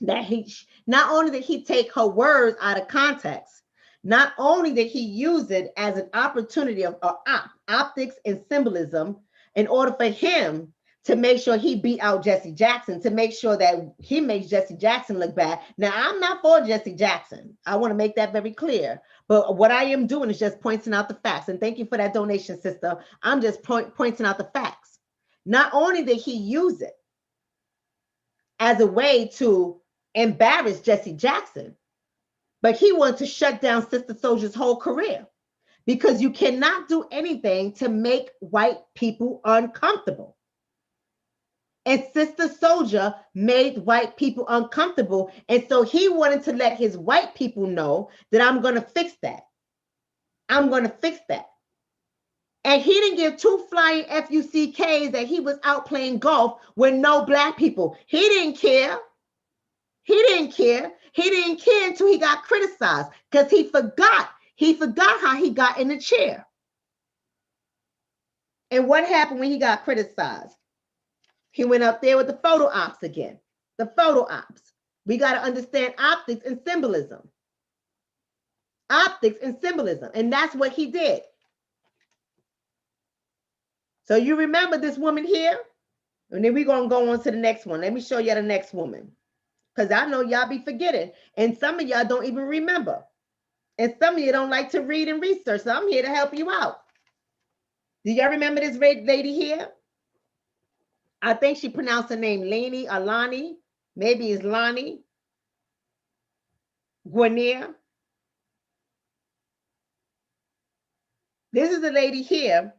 that he, not only did he take her words out of context, not only did he use it as an opportunity of optics and symbolism in order for him to make sure he beat out Jesse Jackson, to make sure that he makes Jesse Jackson look bad. Now, I'm not for Jesse Jackson. I want to make that very clear. But what I am doing is just pointing out the facts. And thank you for that donation, sister. I'm just pointing out the facts. Not only did he use it as a way to embarrass Jesse Jackson, but he wanted to shut down Sister Souljah's whole career, because you cannot do anything to make white people uncomfortable. And Sister Souljah made white people uncomfortable. And so he wanted to let his white people know that I'm going to fix that. I'm going to fix that. And he didn't give two flying FUCKs that he was out playing golf with no Black people. He didn't care. He didn't care. He didn't care until he got criticized, because he forgot. He forgot how he got in the chair. And what happened when he got criticized? He went up there with the photo ops again. The photo ops. We got to understand optics and symbolism. Optics and symbolism. And that's what he did. So you remember this woman here? And then we're going to go on to the next one. Let me show you the next woman. Because I know y'all be forgetting. And some of y'all don't even remember. And some of you don't like to read and research. So I'm here to help you out. Do y'all remember this lady here? I think she pronounced her name Lani or Lani. Maybe it's Lani. Guarnier. This is the lady here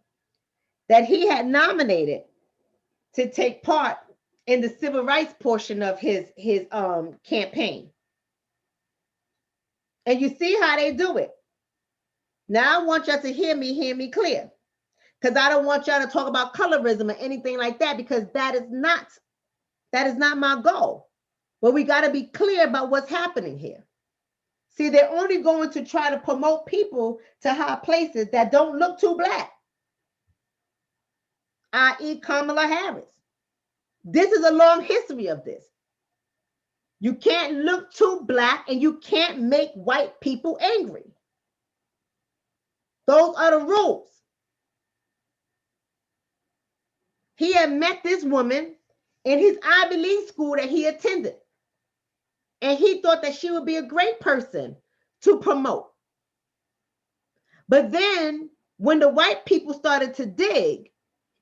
that he had nominated to take part in the civil rights portion of his campaign. And you see how they do it. Now I want y'all to hear me clear. Because I don't want y'all to talk about colorism or anything like that, because that is not my goal. But we got to be clear about what's happening here. See, they're only going to try to promote people to high places that don't look too black, i.e. Kamala Harris. This is a long history of this. You can't look too black and you can't make white people angry. Those are the rules. He had met this woman in his Ivy League school that he attended. And he thought that she would be a great person to promote. But then when the white people started to dig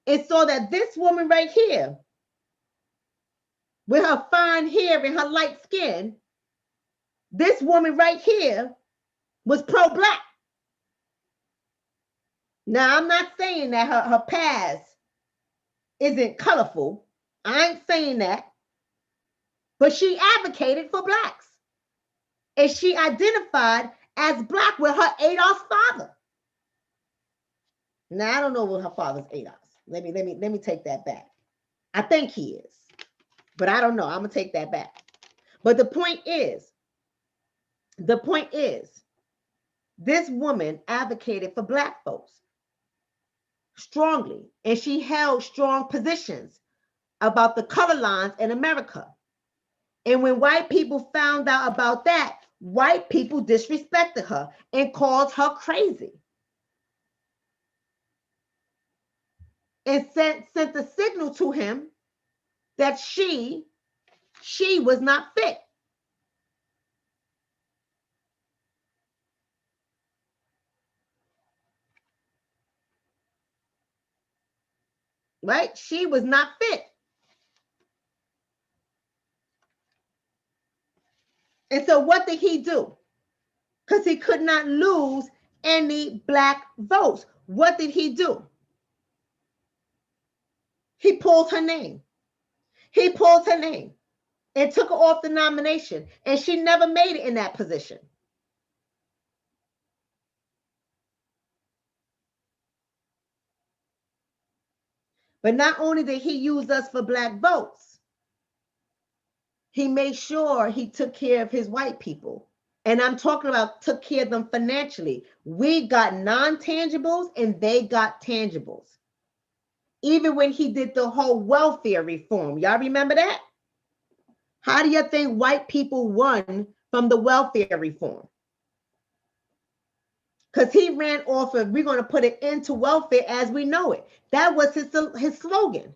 and saw that this woman right here, with her fine hair and her light skin, this woman right here was pro-black. Now, I'm not saying that her past isn't colorful. I ain't saying that. But she advocated for blacks. And she identified as black with her Adolf's father. Now, I don't know what her father's Adolf. Let me take that back. I think he is. But I don't know. I'm going to take that back. But the point is, this woman advocated for black folks strongly, and she held strong positions about the color lines in America. And when white people found out about that, white people disrespected her and called her crazy. And sent a signal to him that she was not fit. Right? She was not fit. And so what did he do? Because he could not lose any black votes. What did he do? He pulled her name. He pulled her name and took her off the nomination. And she never made it in that position. But not only did he use us for black votes, he made sure he took care of his white people. And I'm talking about took care of them financially. We got non-tangibles and they got tangibles. Even when he did the whole welfare reform. Y'all remember that? How do you think white people won from the welfare reform? Because he ran off of, we're going to put it into welfare as we know it. That was his slogan.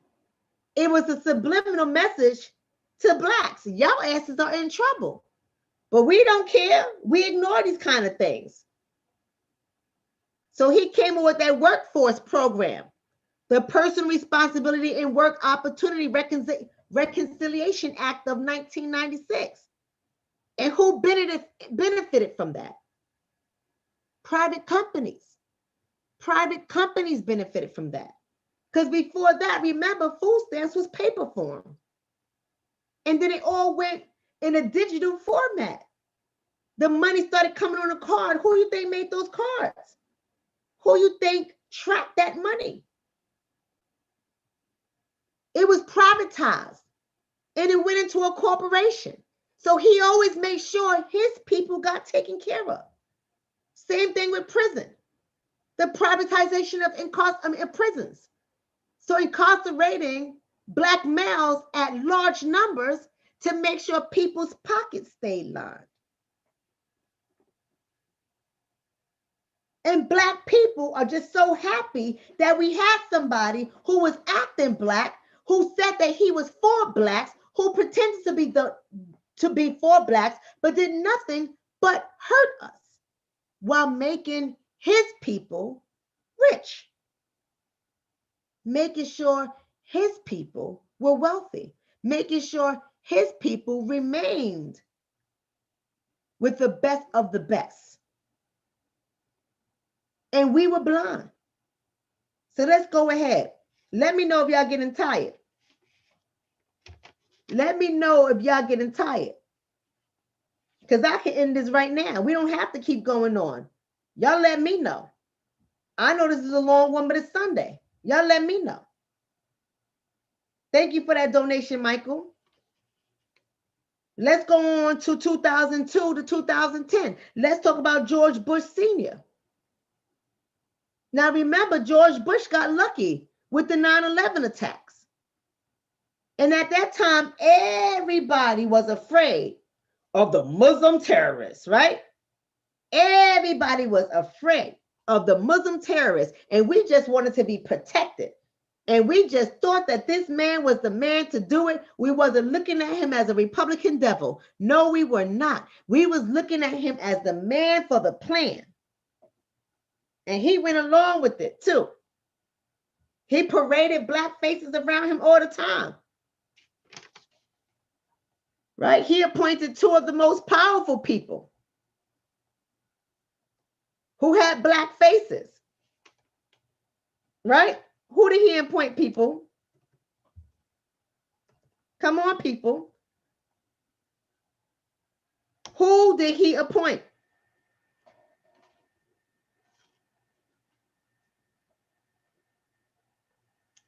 It was a subliminal message to blacks. Y'all asses are in trouble. But we don't care. We ignore these kind of things. So he came up with that workforce program, the Personal Responsibility and Work Opportunity Reconciliation Act of 1996. And who benefited from that? Private companies. Private companies benefited from that. Because before that, remember, food stamps was paper form. And then it all went in a digital format. The money started coming on a card. Who you think made those cards? Who you think tracked that money? It was privatized and it went into a corporation. So he always made sure his people got taken care of. Same thing with prison. The privatization of prisons. So incarcerating black males at large numbers to make sure people's pockets stayed lined. And Black people are just so happy that we had somebody who was acting Black, who said that he was for Blacks, who pretended to be for Blacks, but did nothing but hurt us while making his people rich, making sure his people were wealthy, making sure his people remained with the best of the best. And we were blind. So let's go ahead. Let me know if y'all getting tired. Let me know if y'all getting tired. Because I can end this right now. We don't have to keep going on. Y'all let me know. I know this is a long one, but it's Sunday. Y'all let me know. Thank you for that donation, Michael. Let's go on to 2002 to 2010. Let's talk about George Bush Sr. Now remember, George Bush got lucky with the 9/11 attacks. And at that time, everybody was afraid of the Muslim terrorists, right? Everybody was afraid of the Muslim terrorists, and we just wanted to be protected. And we just thought that this man was the man to do it. We wasn't looking at him as a Republican devil. No, we were not. We was looking at him as the man for the plan. And he went along with it too. He paraded Black faces around him all the time. Right? He appointed two of the most powerful people who had Black faces. Right? Who did he appoint, people? Come on, people. Who did he appoint?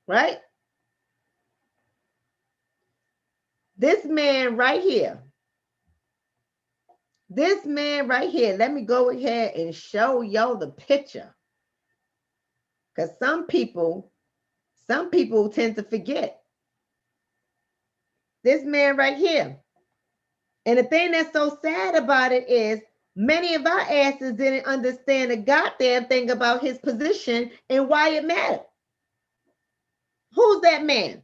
Right? This man right here. This man right here. Let me go ahead and show y'all the picture. Because some people tend to forget. This man right here. And the thing that's so sad about it is many of our asses didn't understand a goddamn thing about his position and why it mattered. Who's that man?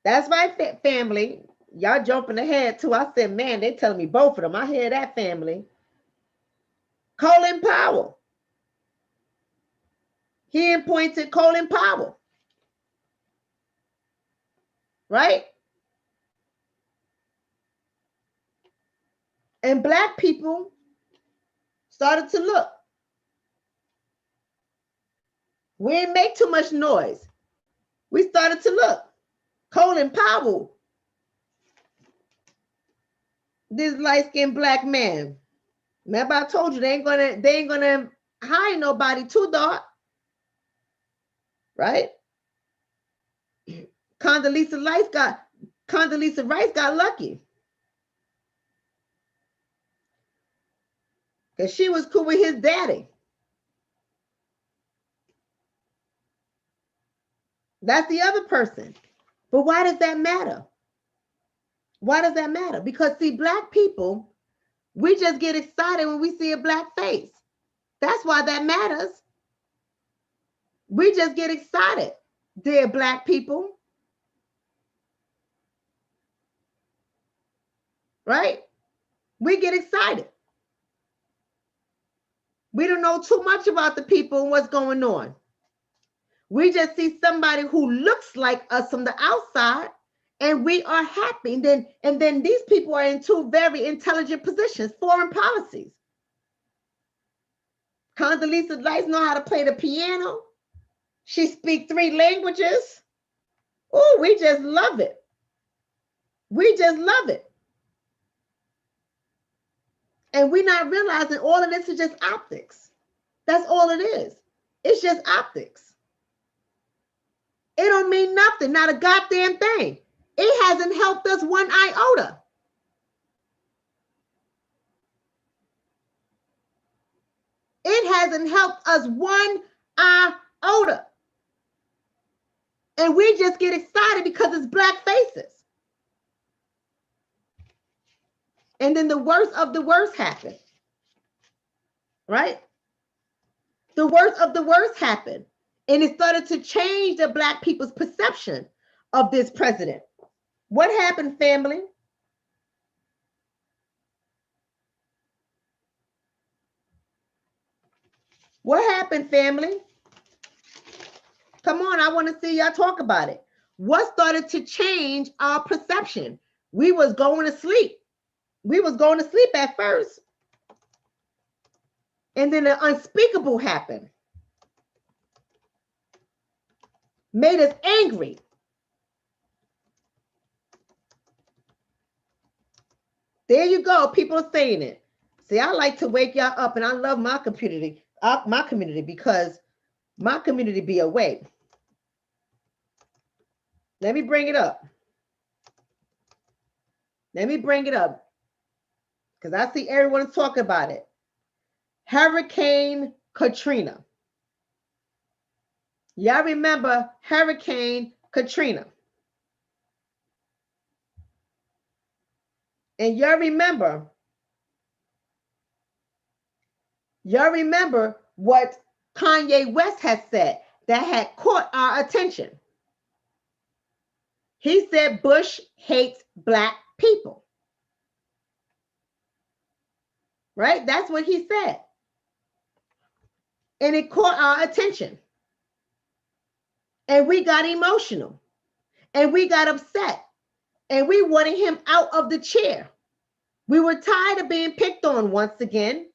That's my family. Y'all jumping ahead too. I said, man, they telling me both of them. I hear that family. Colin Powell. He appointed Colin Powell. Right? And Black people started to look. We didn't make too much noise. We started to look. Colin Powell, this light-skinned Black man. Remember, I told you they ain't gonna hire nobody too dark. Right? Condoleezza Rice got lucky. Because she was cool with his daddy. That's the other person. But why does that matter? Why does that matter? Because see, Black people, we just get excited when we see a Black face. That's why that matters. We just get excited, dear Black people. Right? We get excited. We don't know too much about the people and what's going on. We just see somebody who looks like us from the outside, and we are happy. And then these people are in two very intelligent positions, foreign policies. Condoleezza Rice know how to play the piano. She speaks 3 languages. Oh, we just love it. We just love it. And we're not realizing all of this is just optics. That's all it is. It's just optics. It don't mean nothing, not a goddamn thing. It hasn't helped us one iota. It hasn't helped us one iota. And we just get excited because it's Black faces. And then the worst of the worst happened, right? The worst of the worst happened. And it started to change the Black people's perception of this president. What happened, family? What happened, family? Come on, I want to see y'all talk about it. What started to change our perception? We was going to sleep. We was going to sleep at first. And then the unspeakable happened. Made us angry. There you go. People are saying it. See, I like to wake y'all up, and I love my community because my community be awake. Let me bring it up. Let me bring it up because I see everyone talking about it. Hurricane Katrina. Y'all remember Hurricane Katrina? And y'all remember what Kanye West had said that had caught our attention. He said Bush hates Black people. Right? That's what he said. And it caught our attention. And we got emotional. And we got upset. And we wanted him out of the chair. We were tired of being picked on once again.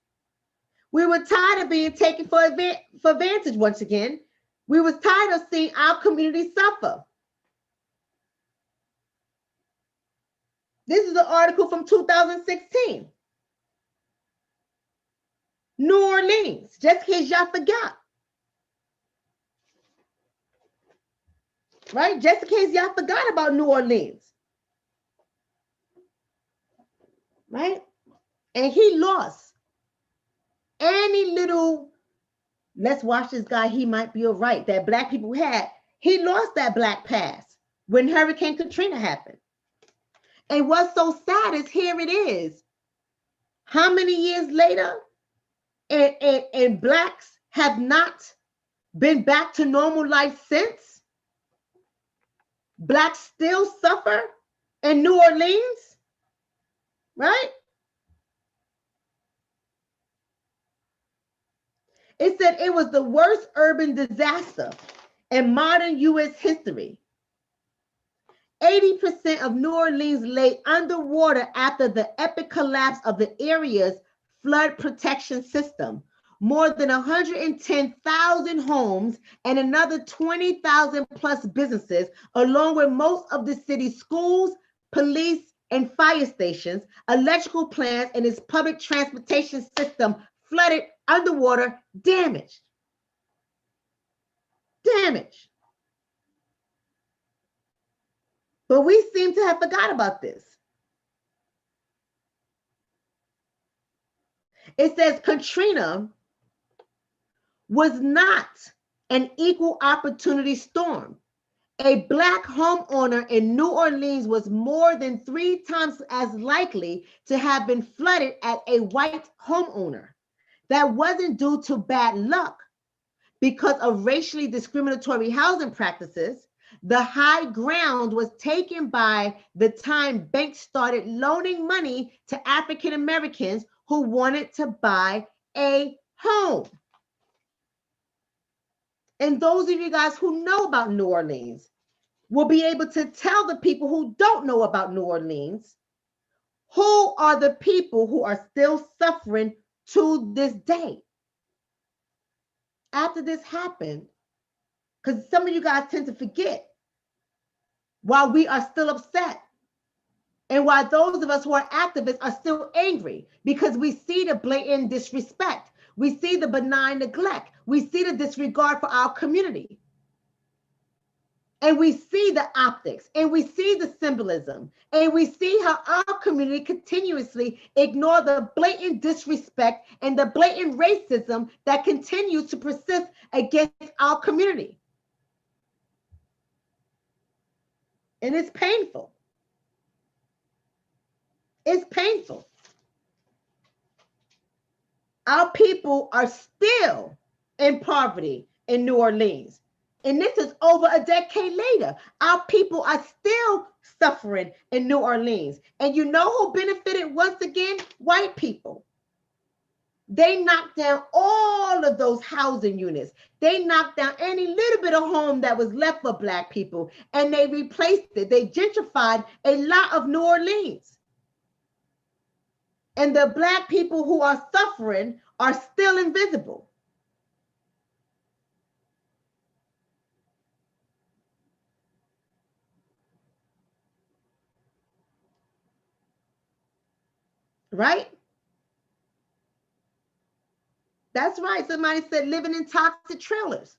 We were tired of being taken for advantage once again. We were tired of seeing our community suffer. This is an article from 2016. New Orleans, just in case y'all forgot. Right? Just in case y'all forgot about New Orleans. Right? And he lost any little, let's watch this guy, he might be all right, that Black people had. He lost that Black past when Hurricane Katrina happened. And what's so sad is here it is. How many years later? And Blacks have not been back to normal life since. Blacks still suffer in New Orleans, right? It said it was the worst urban disaster in modern U.S. history. 80% of New Orleans lay underwater after the epic collapse of the area's flood protection system. More than 110,000 homes and another 20,000 plus businesses, along with most of the city's schools, police, and fire stations, electrical plants, and its public transportation system flooded, underwater, damaged. Damaged. But we seem to have forgot about this. It says Katrina was not an equal opportunity storm. A Black homeowner in New Orleans was more than 3 times as likely to have been flooded as a white homeowner. That wasn't due to bad luck. Because of racially discriminatory housing practices, the high ground was taken by the time banks started loaning money to African Americans who wanted to buy a home. And those of you guys who know about New Orleans will be able to tell the people who don't know about New Orleans who are the people who are still suffering to this day. After this happened, because some of you guys tend to forget, while we are still upset, and why those of us who are activists are still angry, because we see the blatant disrespect, we see the benign neglect, we see the disregard for our community. And we see the optics, and we see the symbolism, and we see how our community continuously ignore the blatant disrespect and the blatant racism that continues to persist against our community. And it's painful. It's painful. Our people are still in poverty in New Orleans. And this is over a decade later. Our people are still suffering in New Orleans. And you know who benefited once again? White people. They knocked down all of those housing units. They knocked down any little bit of home that was left for Black people, and they replaced it. They gentrified a lot of New Orleans. And the Black people who are suffering are still invisible. Right? That's right. Somebody said living in toxic trailers.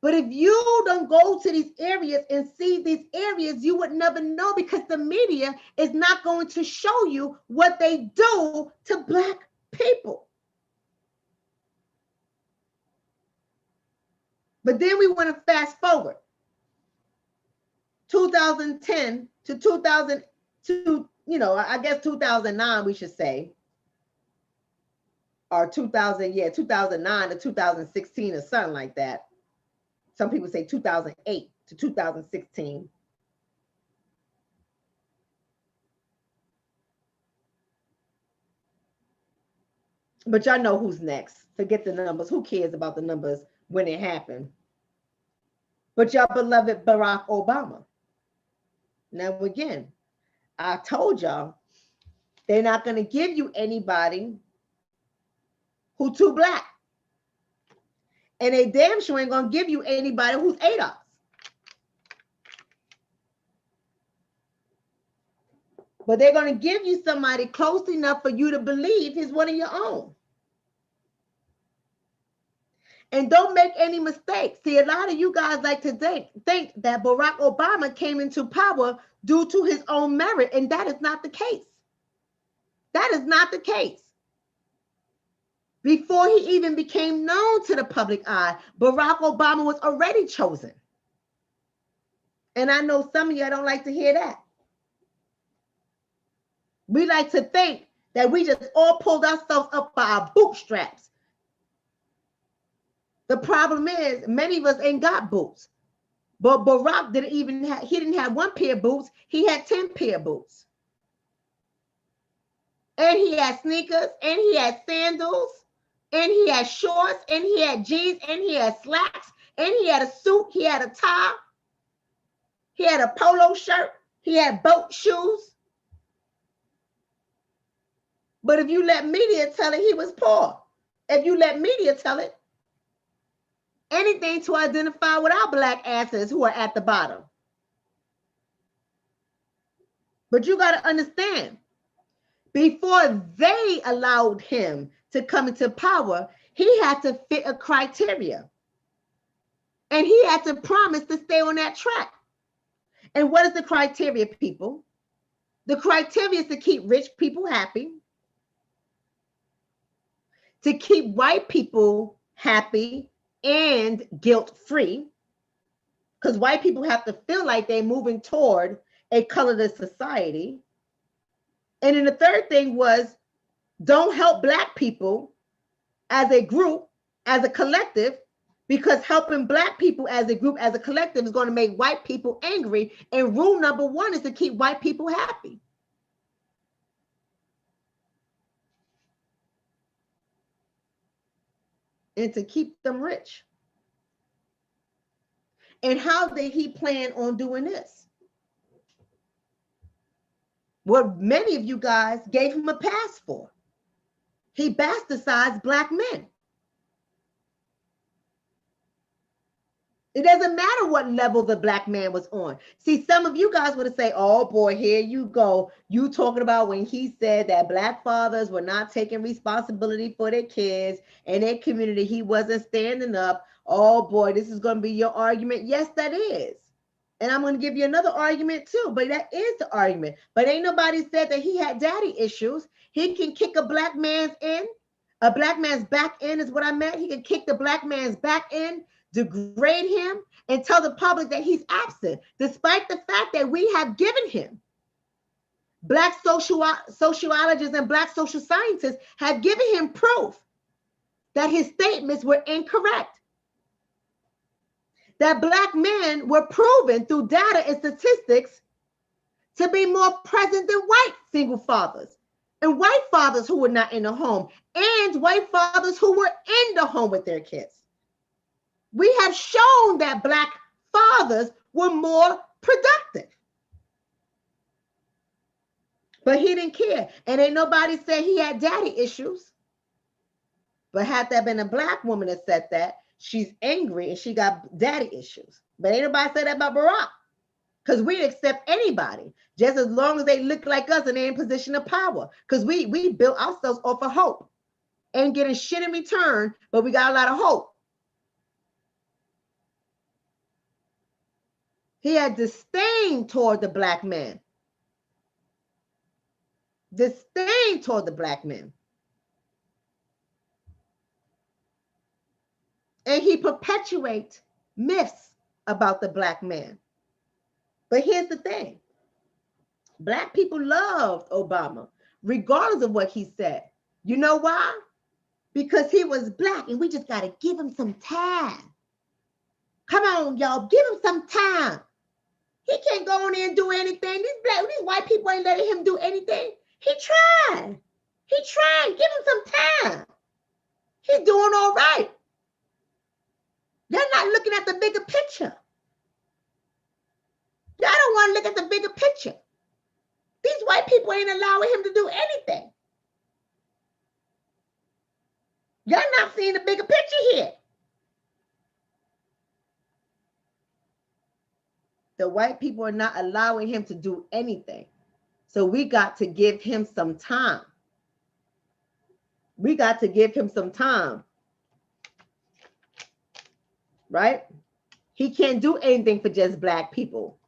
But if you don't go to these areas and see these areas, you would never know, because the media is not going to show you what they do to Black people. But then we want to fast forward 2010 to 2002, I guess 2009, we should say, or 2009 to 2016 or something like that. Some people say 2008 to 2016. But y'all know who's next. Forget the numbers. Who cares about the numbers when it happened? But y'all beloved Barack Obama. Now, again, I told y'all, they're not going to give you anybody who's too Black. And they damn sure ain't going to give you anybody who's ADOS. But they're going to give you somebody close enough for you to believe he's one of your own. And don't make any mistakes. See, a lot of you guys like to think that Barack Obama came into power due to his own merit, and that is not the case. That is not the case. Before he even became known to the public eye, Barack Obama was already chosen. And I know some of y'all don't like to hear that. We like to think that we just all pulled ourselves up by our bootstraps. The problem is, many of us ain't got boots. But Barack didn't have one pair of boots, he had 10 pair of boots. And he had sneakers, and he had sandals, and he had shorts, and he had jeans, and he had slacks, and he had a suit, he had a tie, he had a polo shirt, he had boat shoes. But if you let media tell it, he was poor. If you let media tell it, anything to identify with our Black asses who are at the bottom. But you got to understand, before they allowed him to come into power, he had to fit a criteria. And he had to promise to stay on that track. And what is the criteria, people? The criteria is to keep rich people happy, to keep white people happy and guilt-free, because white people have to feel like they're moving toward a colorless society. And then the third thing was, don't help Black people as a group, as a collective, because helping Black people as a group, as a collective, is going to make white people angry. And rule number one is to keep white people happy. And to keep them rich. And how did he plan on doing this? Well, many of you guys gave him a pass for. He bastardized Black men. It doesn't matter what level the Black man was on. See, some of you guys would say, oh boy, here you go. You talking about when he said that Black fathers were not taking responsibility for their kids and their community. He wasn't standing up. Oh boy, this is going to be your argument. Yes, that is. And I'm going to give you another argument too, but that is the argument. But ain't nobody said that he had daddy issues. He can kick a Black man's in. A Black man's back end is what I meant. He can kick the Black man's back end, degrade him, and tell the public that he's absent, despite the fact that we have given him. Black sociologists and Black social scientists have given him proof that his statements were incorrect. That Black men were proven through data and statistics to be more present than white single fathers, and white fathers who were not in the home, and white fathers who were in the home with their kids. We have shown that Black fathers were more productive. But he didn't care. And ain't nobody said he had daddy issues. But had that been a Black woman that said that, she's angry and she got daddy issues. But ain't nobody said that about Barack. Because we accept anybody, just as long as they look like us and they're in position of power. Because we built ourselves off of hope. Ain't getting shit in return, but we got a lot of hope. He had disdain toward the Black man. Disdain toward the Black men. And he perpetuates myths about the Black man. But here's the thing. Black people loved Obama, regardless of what he said. You know why? Because he was Black and we just got to give him some time. Come on, y'all, give him some time. He can't go on there and do anything. These white people ain't letting him do anything. He tried. He tried. Give him some time. He's doing all right. They're not looking at the bigger picture. Y'all don't want to look at the bigger picture. These white people ain't allowing him to do anything. Y'all not seeing the bigger picture here. The white people are not allowing him to do anything. So we got to give him some time. We got to give him some time. Right? He can't do anything for just Black people.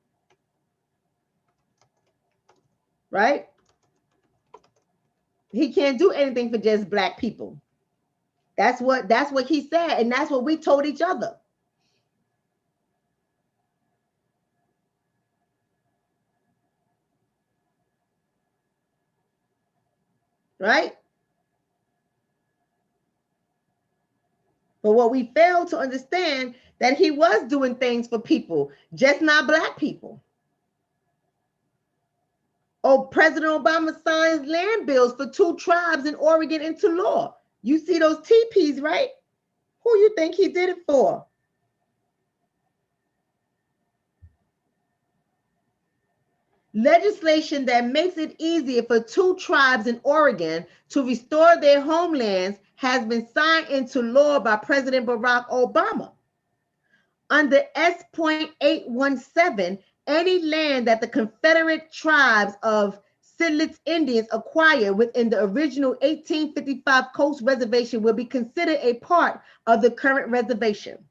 Right? He can't do anything for just Black people. That's what he said, and that's what we told each other. Right? But what we failed to understand, that he was doing things for people, just not Black people. Oh, President Obama signs land bills for 2 tribes in Oregon into law. You see those teepees, right? Who you think he did it for? Legislation that makes it easier for 2 tribes in Oregon to restore their homelands has been signed into law by President Barack Obama. Under S.817, any land that the Confederate tribes of Souljah Indians acquired within the original 1855 Coast Reservation will be considered a part of the current reservation.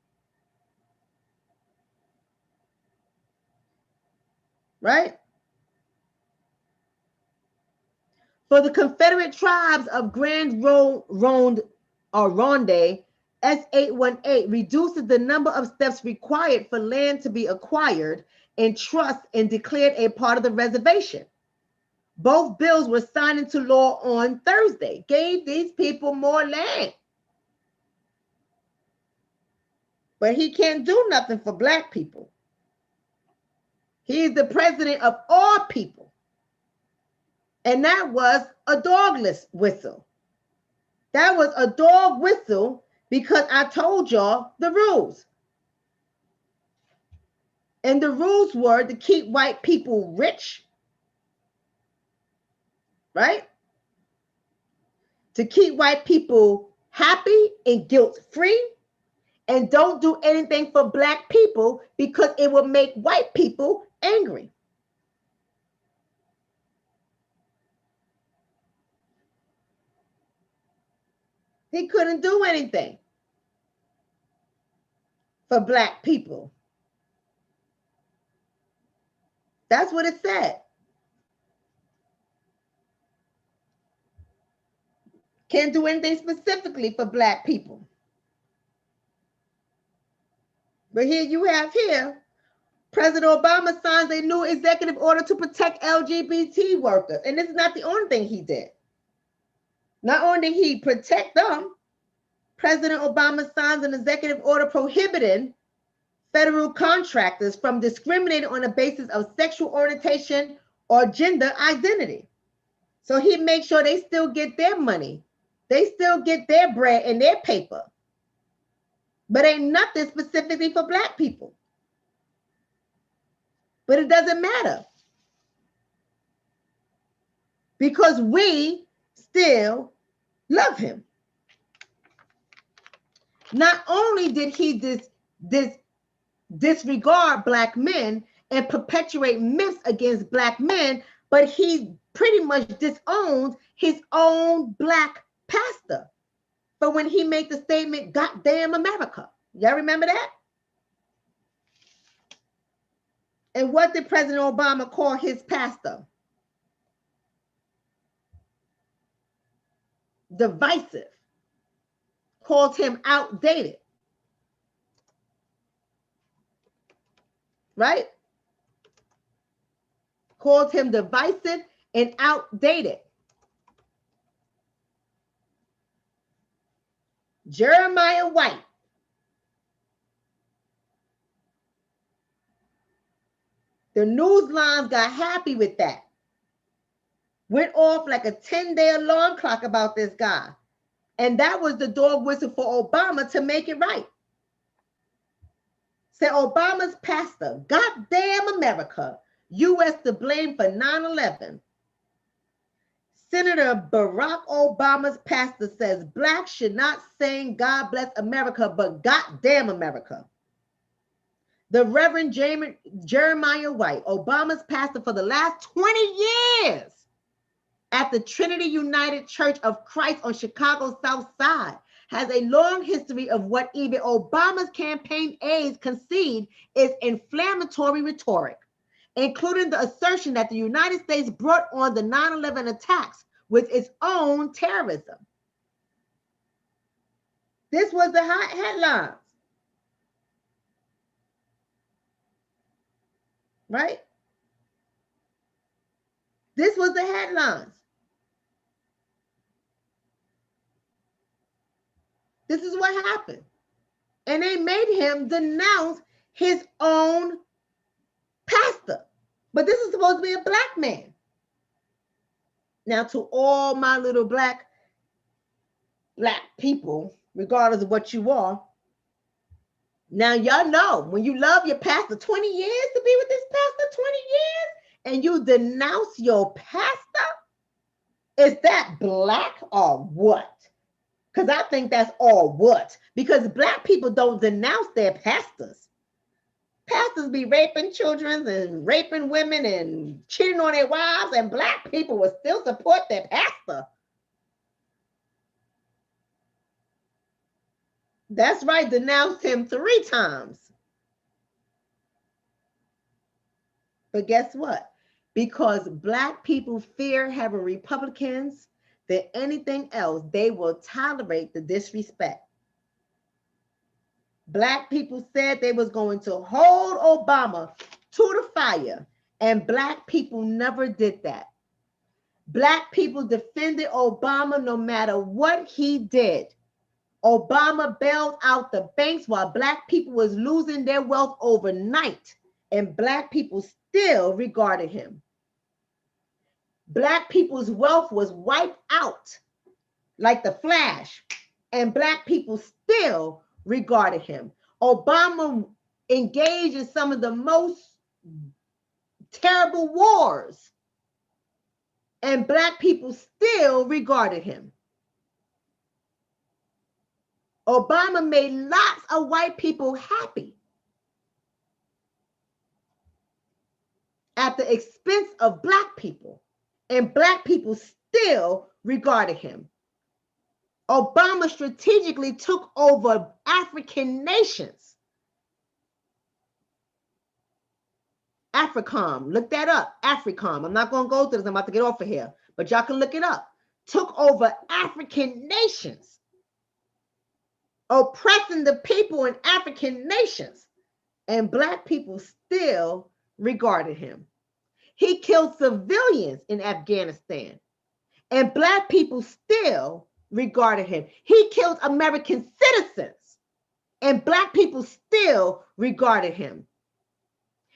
Right? For the Confederate tribes of Grand Ronde, S818 reduces the number of steps required for land to be acquired in trust and declared a part of the reservation. Both bills were signed into law on Thursday, gave these people more land. But he can't do nothing for Black people. He is the president of all people. And that was a dogless whistle. That was a dog whistle because I told y'all the rules. And the rules were to keep white people rich, right? To keep white people happy and guilt-free, and don't do anything for Black people because it will make white people angry. He couldn't do anything for Black people. That's what it said. Can't do anything specifically for Black people. But here you have President Obama signs a new executive order to protect LGBT workers. And this is not the only thing he did. Not only did he protect them, President Obama signs an executive order prohibiting federal contractors from discriminating on the basis of sexual orientation or gender identity. So he makes sure they still get their money. They still get their bread and their paper. But ain't nothing specifically for Black people. But it doesn't matter. Because we still love him. Not only did he disregard Black men and perpetuate myths against Black men, but he pretty much disowned his own Black pastor for when he made the statement, "God damn America." Y'all remember that? And what did President Obama call his pastor? Divisive. Called him outdated. Right? Called him divisive and outdated. Jeremiah White. The news lines got happy with that. Went off like a 10-day alarm clock about this guy. And that was the dog whistle for Obama to make it right. Said Obama's pastor, "Goddamn America, U.S. to blame for 9/11. Senator Barack Obama's pastor says Blacks should not sing God bless America, but goddamn America. The Reverend Jeremiah White, Obama's pastor for the last 20 years at the Trinity United Church of Christ on Chicago's South Side, has a long history of what even Obama's campaign aides concede is inflammatory rhetoric, including the assertion that the United States brought on the 9/11 attacks with its own terrorism. This was the hot headlines. Right? This was the headlines. This is what happened. And they made him denounce his own pastor. But this is supposed to be a Black man. Now, to all my little black people, regardless of what you are, now y'all know when you love your pastor 20 years to be with this pastor 20 years and you denounce your pastor, is that Black or what? Because I think that's all what. Because Black people don't denounce their pastors. Pastors be raping children and raping women and cheating on their wives, and Black people will still support their pastor. That's right, denounced him 3 times. But guess what? Because Black people fear having Republicans than anything else, they will tolerate the disrespect. Black people said they was going to hold Obama to the fire, and Black people never did that. Black people defended Obama no matter what he did. Obama bailed out the banks while Black people was losing their wealth overnight, and Black people still regarded him. Black people's wealth was wiped out like the Flash, and Black people still regarded him. Obama engaged in some of the most terrible wars, and Black people still regarded him. Obama made lots of white people happy at the expense of Black people, and Black people still regarded him. Obama strategically took over African nations. AFRICOM, look that up, AFRICOM. I'm not going to go through this, I'm about to get off of here, but y'all can look it up. Took over African nations, oppressing the people in African nations, and Black people still regarded him. He killed civilians in Afghanistan, and Black people still regarded him. He killed American citizens, and Black people still regarded him.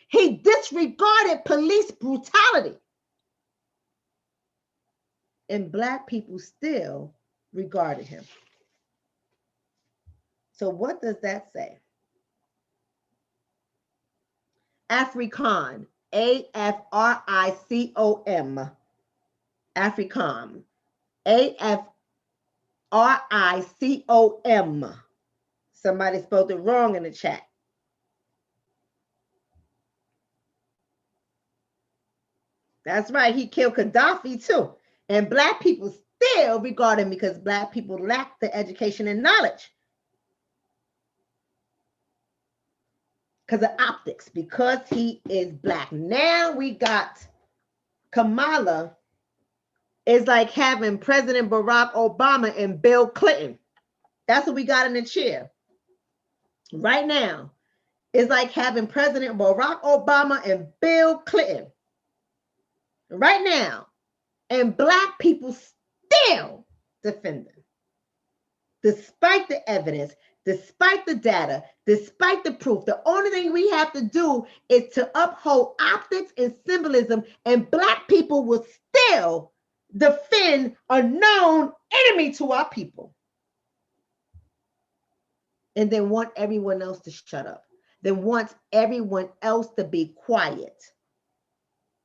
He disregarded police brutality, and Black people still regarded him. So what does that say? Africom, A-F-R-I-C-O-M, Africom, A-F-R-I-C-O-M. Somebody spelled it wrong in the chat. That's right, he killed Gaddafi too. And Black people still regard him because Black people lack the education and knowledge. Because of optics, because he is Black. Now we got Kamala is like having President Barack Obama and Bill Clinton. That's what we got in the chair. Right now, it's like having President Barack Obama and Bill Clinton. Right now. And Black people still defend them. Despite the evidence, despite the data, despite the proof, the only thing we have to do is to uphold optics and symbolism, and Black people will still defend a known enemy to our people. And then want everyone else to shut up. Then wants everyone else to be quiet.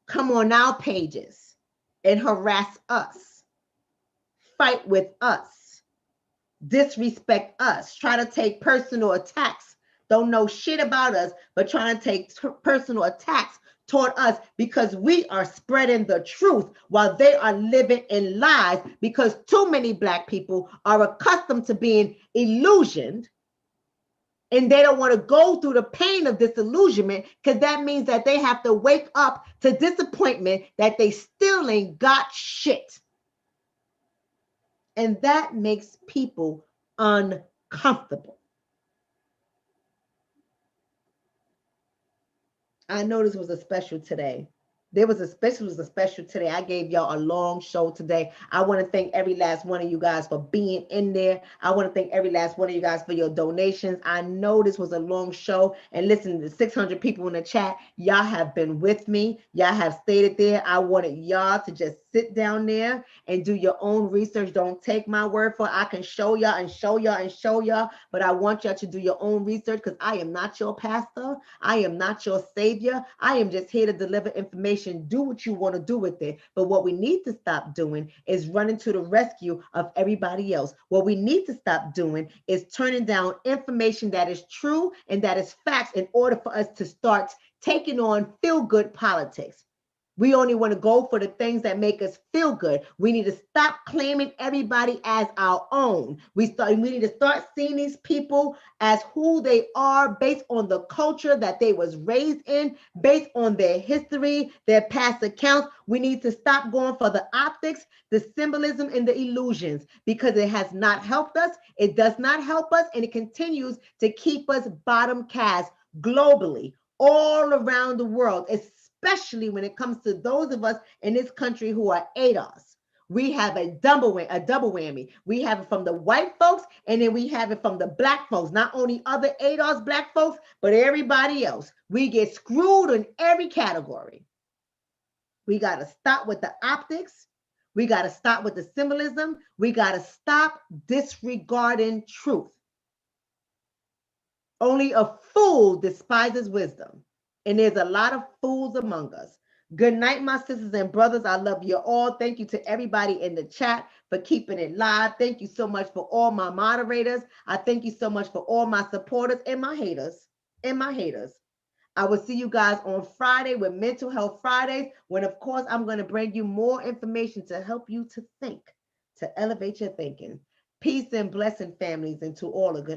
Come on our pages and harass us. Fight with us. Disrespect us. Try to take personal attacks. Don't know shit about us, but trying to take personal attacks toward us because we are spreading the truth while they are living in lies, because too many Black people are accustomed to being illusioned, and they don't want to go through the pain of disillusionment, because that means that they have to wake up to disappointment that they still ain't got shit. And that makes people uncomfortable. I know this was a special today. It was a special today. I gave y'all a long show today. I want to thank every last one of you guys for being in there. I want to thank every last one of you guys for your donations. I know this was a long show. And listen, the 600 people in the chat, y'all have been with me. Y'all have stayed there. I wanted y'all to just sit down there and do your own research. Don't take my word for it. I can show y'all and show y'all and show y'all, but I want y'all to do your own research, because I am not your pastor. I am not your savior. I am just here to deliver information. Do what you want to do with it. But what we need to stop doing is running to the rescue of everybody else. What we need to stop doing is turning down information that is true and that is facts in order for us to start taking on feel-good politics. We only want to go for the things that make us feel good. We need to stop claiming everybody as our own. We need to start seeing these people as who they are based on the culture that they was raised in, based on their history, their past accounts. We need to stop going for the optics, the symbolism, and the illusions, because it has not helped us. It does not help us, and it continues to keep us bottom caste globally, all around the world, especially when it comes to those of us in this country who are ADOS. We have a double whammy. We have it from the white folks, and then we have it from the Black folks. Not only other ADOS Black folks, but everybody else. We get screwed in every category. We got to stop with the optics. We got to stop with the symbolism. We got to stop disregarding truth. Only a fool despises wisdom. And there's a lot of fools among us. Good night, my sisters and brothers. I love you all. Thank you to everybody in the chat for keeping it live. Thank you so much for all my moderators. I thank you so much for all my supporters and my haters. I will see you guys on Friday with Mental Health Fridays, when, of course, I'm going to bring you more information to help you to think, to elevate your thinking. Peace and blessing, families, and to all a good night.